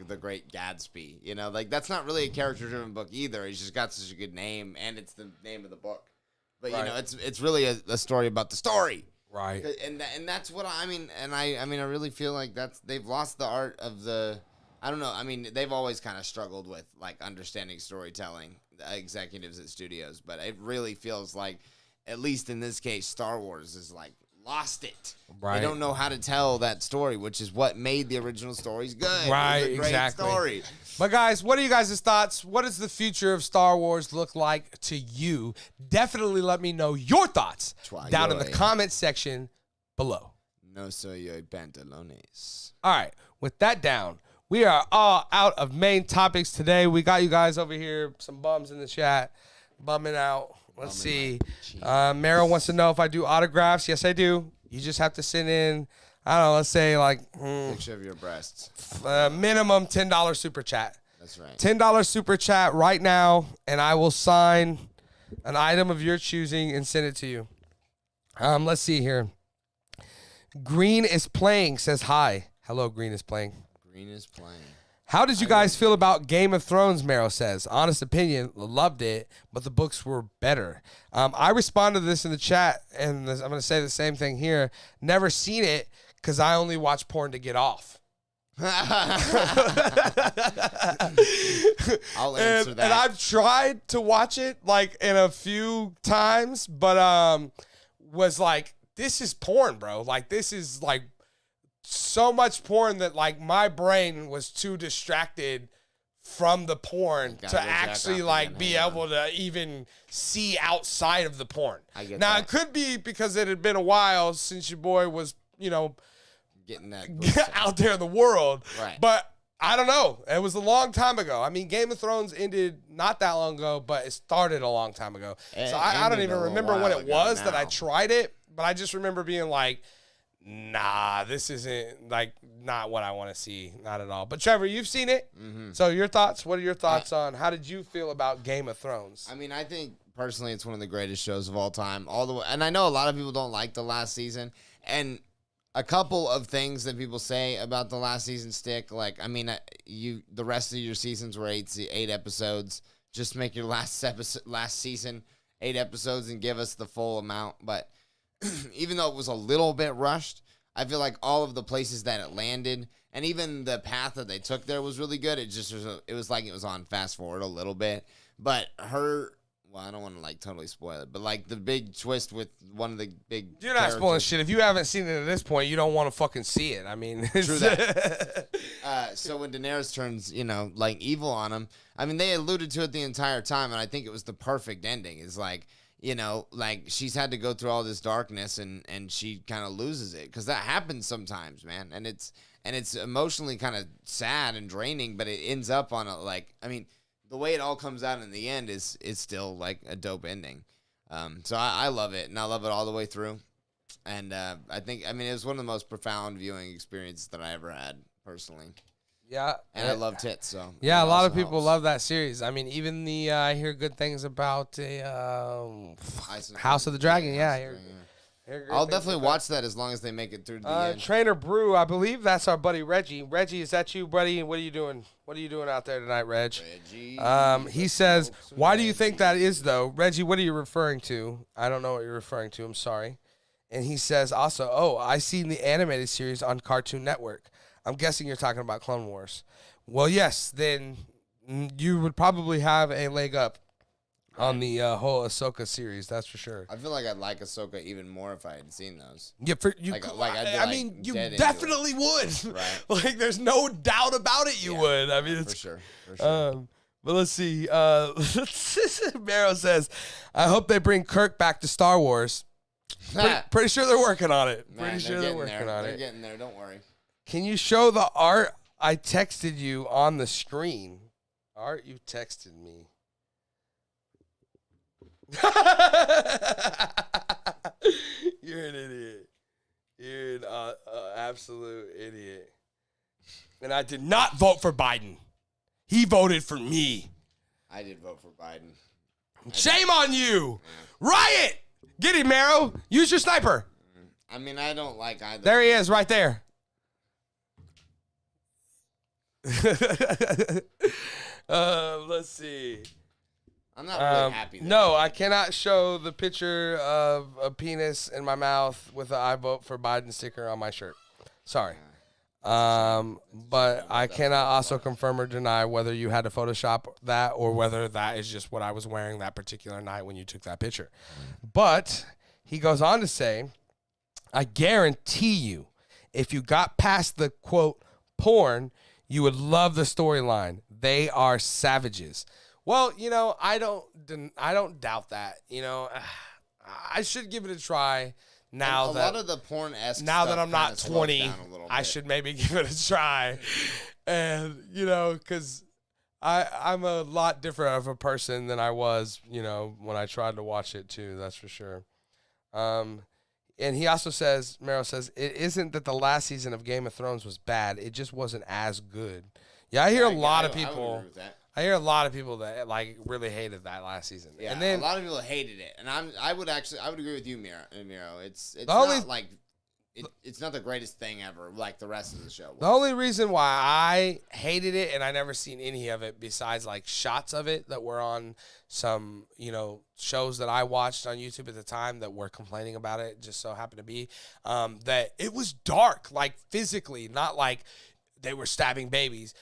the Great Gatsby. You know, like that's not really a character-driven book either. He's just got such a good name, and it's the name of the book. But you know, it's really a story about the story. Right. And that's what I mean. And I really feel like they've lost the art of the. I don't know. I mean, they've always kind of struggled with like understanding storytelling, executives at studios. But it really feels like, at least in this case, Star Wars is like lost it. Right. They don't know how to tell that story, which is what made the original stories good. Right. It was a great Exactly. story. But guys, what are you guys' thoughts? What does the future of Star Wars look like to you? Definitely let me know your thoughts down in the comment section below. No soy pantalones. All right. With that down, we are all out of main topics today. We got you guys over here, some bums in the chat, bumming out. Let's see. Meryl wants to know if I do autographs. Yes, I do. You just have to send in, I don't know, let's say like picture of your breasts. Minimum $10 super chat. That's right. $10 super chat right now, and I will sign an item of your choosing and send it to you. Let's see here. Green is playing says hi. Hello, Green is playing. Green is playing. How did you guys feel about Game of Thrones, Meryl says? Honest opinion, loved it, but the books were better. I responded to this in the chat, and I'm going to say the same thing here. Never seen it because I only watch porn to get off. I'll answer that. And I've tried to watch it like in a few times, but was like, this is porn, bro. Like, this is like so much porn that like my brain was too distracted from the porn to actually like be able to even see outside of the porn. Now it could be because it had been a while since your boy was, you know, getting that out there in the world. Right. But I don't know. It was a long time ago. I mean, Game of Thrones ended not that long ago, but it started a long time ago. So I don't even remember when it was that I tried it, but I just remember being like, nah, this isn't like not what I want to see. Not at all. But Trevor, you've seen it. Mm-hmm. So your thoughts, what are your thoughts on how did you feel about Game of Thrones? I mean, I think personally it's one of the greatest shows of all time. All the way, and I know a lot of people don't like the last season, and a couple of things that people say about the last season stick. Like, I mean, the rest of your seasons were eight episodes. Just make your last season 8 episodes and give us the full amount. But even though it was a little bit rushed, I feel like all of the places that it landed and even the path that they took there was really good. It just was like it was on fast forward a little bit. But I don't want to like totally spoil it, but like the big twist with one of the big You're not spoiling shit. If you haven't seen it at this point, you don't want to fucking see it. I mean, true that. So when Daenerys turns, like evil on him, I mean, they alluded to it the entire time, and I think it was the perfect ending. It's like, like she's had to go through all this darkness, and she kind of loses it because that happens sometimes, man. And it's emotionally kind of sad and draining, but it ends up on the way it all comes out in the end is still like a dope ending. So I love it, and I love it all the way through. And it was one of the most profound viewing experiences that I ever had personally. Yeah. And I love tits, so. Yeah, a lot of people love that series. I mean, even I hear good things about House of the Dragon. Yeah, I hear I'll definitely watch that as long as they make it through to the end. Trainer Brew, I believe that's our buddy Reggie. Reggie, is that you, buddy? What are you doing? What are you doing out there tonight, Reg? Reggie. He says, why do you think that is, though? Reggie, what are you referring to? I don't know what you're referring to. I'm sorry. And he says also, I seen the animated series on Cartoon Network. I'm guessing you're talking about Clone Wars. Well, yes, then you would probably have a leg up on the whole Ashoka series. That's for sure. I feel like I'd like Ashoka even more if I had seen those. Yeah, you definitely would. Right. Like, there's no doubt about it. You would. I mean, it's for sure. But let's see. Mero says, I hope they bring Kirk back to Star Wars. Pretty sure they're working on it. Man, they're getting there. Don't worry. Can you show the art I texted you on the screen? Art, you texted me. You're an idiot. You're an absolute idiot. And I did not vote for Biden. He voted for me. I did vote for Biden. Shame on you. Yeah. Riot. Get him, Mero. Use your sniper. I mean, I don't like either. There he is, right there. Let's see. I'm not really happy. No, I cannot show the picture of a penis in my mouth with an I vote for Biden sticker on my shirt. Sorry. But I cannot also confirm or deny whether you had to Photoshop that or whether that is just what I was wearing that particular night when you took that picture. But he goes on to say, I guarantee you, if you got past the, quote, porn, you would love the storyline. They are savages. Well, I don't doubt that. I should give it a try. Now lot of the porn-esque now stuff that I'm not 20, I bit. should maybe give it a try. And, because I'm a lot different of a person than I was, when I tried to watch it too. That's for sure. And he also says, Mero says, it isn't that the last season of Game of Thrones was bad. It just wasn't as good. Yeah, I hear a lot of people. I hear a lot of people that really hated that last season. Yeah, and then a lot of people hated it, and I would agree with you, Miro. It's it's not the greatest thing ever, like the rest of the show was. The only reason why I hated it, and I never seen any of it besides shots of it that were on some shows that I watched on YouTube at the time that were complaining about it. Just so happened to be that it was dark, physically, not like they were stabbing babies,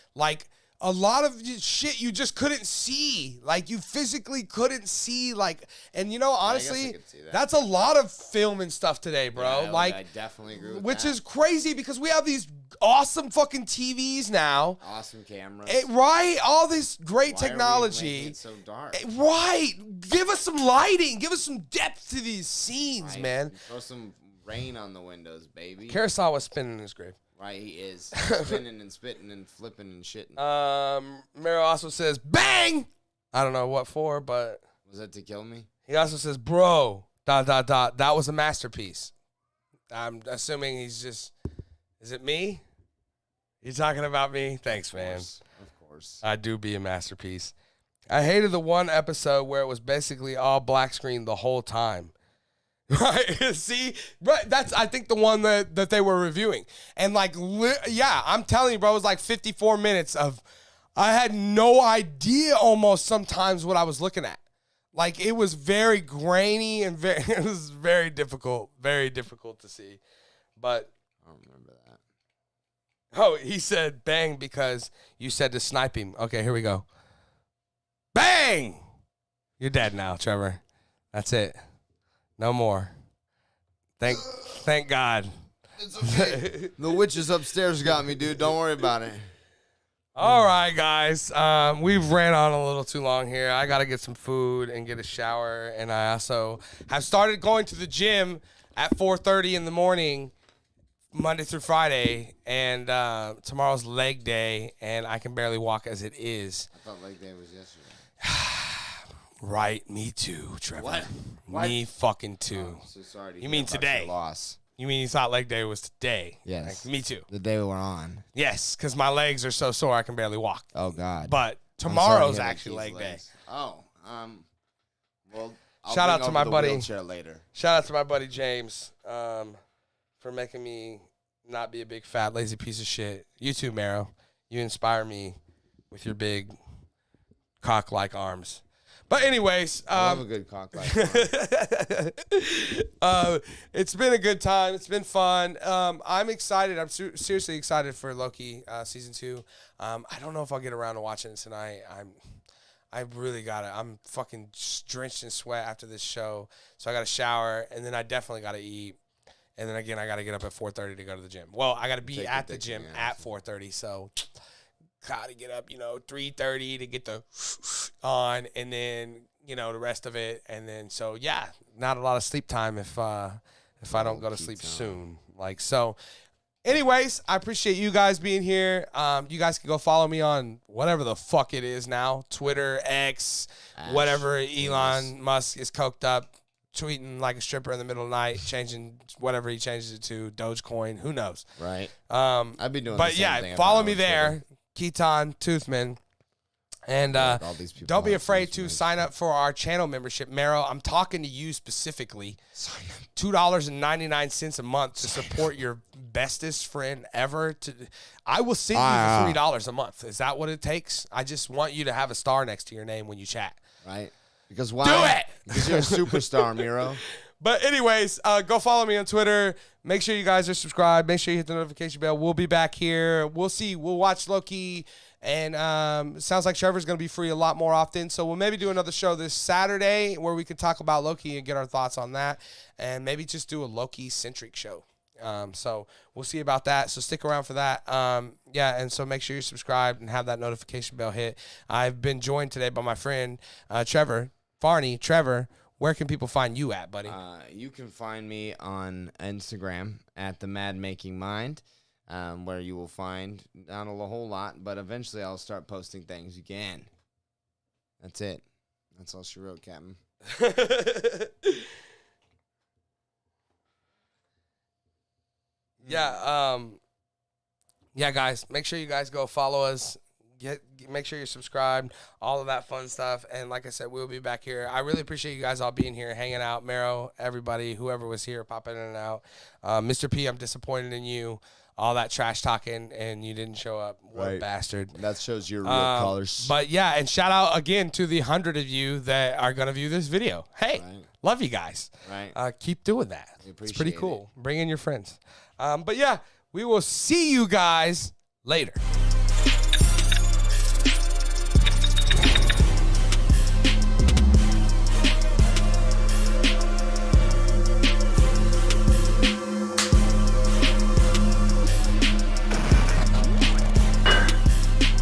a lot of shit you just couldn't see. You physically couldn't see. And honestly, that's a lot of film and stuff today, bro. Yeah, I definitely agree with which that. is crazy because we have these awesome fucking TVs now. Awesome cameras. Right? All this great technology. Are we making it so dark? Right. Give us some lighting. Give us some depth to these scenes, man. Throw some rain on the windows, baby. Carousel was spinning in his grave. Right, he is. Spinning and spitting and flipping and shitting. Mero also says, bang! I don't know what for, but... Was that to kill me? He also says, bro, ... that was a masterpiece. I'm assuming he's just... Is it me? You talking about me? Thanks, man. Of course. I do be a masterpiece. I hated the one episode where it was basically all black screen the whole time. Right, see, right. That's I think the one that they were reviewing, and I'm telling you, bro, it was 54 minutes of, I had no idea almost sometimes what I was looking at. It was very grainy and it was very difficult to see. But I don't remember that. Oh, he said bang because you said to snipe him. Okay, here we go. Bang! You're dead now, Trevor. That's it. No more. Thank God. It's okay. The witches upstairs got me, dude. Don't worry about it. All right, guys. We've ran on a little too long here. I got to get some food and get a shower. And I also have started going to the gym at 4:30 in the morning, Monday through Friday. And tomorrow's leg day, and I can barely walk as it is. I thought leg day was yesterday. Right, me too, Trevor. What? Me fucking too. Oh, so sorry to You hear mean about today? your loss. You mean you thought leg day was today? Yes. Like, me too. The day we were on. Yes, because my legs are so sore I can barely walk. Oh God. But I'm sorry to tomorrow's hear actually these leg day. legs. Oh. Well. I'll Shout bring out to over my the buddy. wheelchair later. Shout out to my buddy James for making me not be a big fat lazy piece of shit. You too, Maro. You inspire me with your big cock-like arms. But anyways, I love a good cock like it's been a good time. It's been fun. I'm excited. I'm seriously excited for Loki season 2. I don't know if I'll get around to watching it tonight. I really got it. I'm fucking drenched in sweat after this show, so I got to shower, and then I definitely got to eat, and then again I got to get up at 4:30 to go to the gym. Well, I got to be at the gym at 4:30, so got to get up, 3:30 to get the on, and then the rest of it, and then so yeah, not a lot of sleep time if I don't go to sleep soon. So. Anyways, I appreciate you guys being here. You guys can go follow me on whatever the fuck it is now. Twitter, X, whatever. Elon Musk is coked up, tweeting like a stripper in the middle of the night, changing whatever he changes it to, Dogecoin. Who knows? Right. I've been doing but the same yeah, thing follow on me there, Twitter. Keaton Toothman. And all these people don't be have afraid to Toothman. sign up for our channel membership. Maro, I'm talking to you specifically. $2.99 a month to support your bestest friend ever. I will send you for $3 a month. Is that what it takes? I just want you to have a star next to your name when you chat. Right. Because why? Do it! Because you're a superstar, Miro. But anyways, go follow me on Twitter. Make sure you guys are subscribed. Make sure you hit the notification bell. We'll be back here. We'll see. We'll watch Loki. And it sounds like Trevor's going to be free a lot more often. So we'll maybe do another show this Saturday where we can talk about Loki and get our thoughts on that. And maybe just do a Loki-centric show. So we'll see about that. So stick around for that. And so make sure you're subscribed and have that notification bell hit. I've been joined today by my friend Trevor Farney. Trevor, where can people find you at, buddy? You can find me on Instagram at the Mad Making Mind. Where you will find not a whole lot, but eventually I'll start posting things again. That's it. That's all she wrote, Captain. Yeah, guys, make sure you guys go follow us. Make sure you're subscribed, all of that fun stuff. And like I said, we'll be back here. I really appreciate you guys all being here, hanging out. Maro, everybody, whoever was here, popping in and out. Mr. P, I'm disappointed in you. All that trash talking, and you didn't show up. What a bastard. That shows your real colors. But yeah, and shout out again to the 100 of you that are going to view this video. Hey, love you guys. Right. Keep doing that. It's pretty cool. It. Bring in your friends. But yeah, we will see you guys later.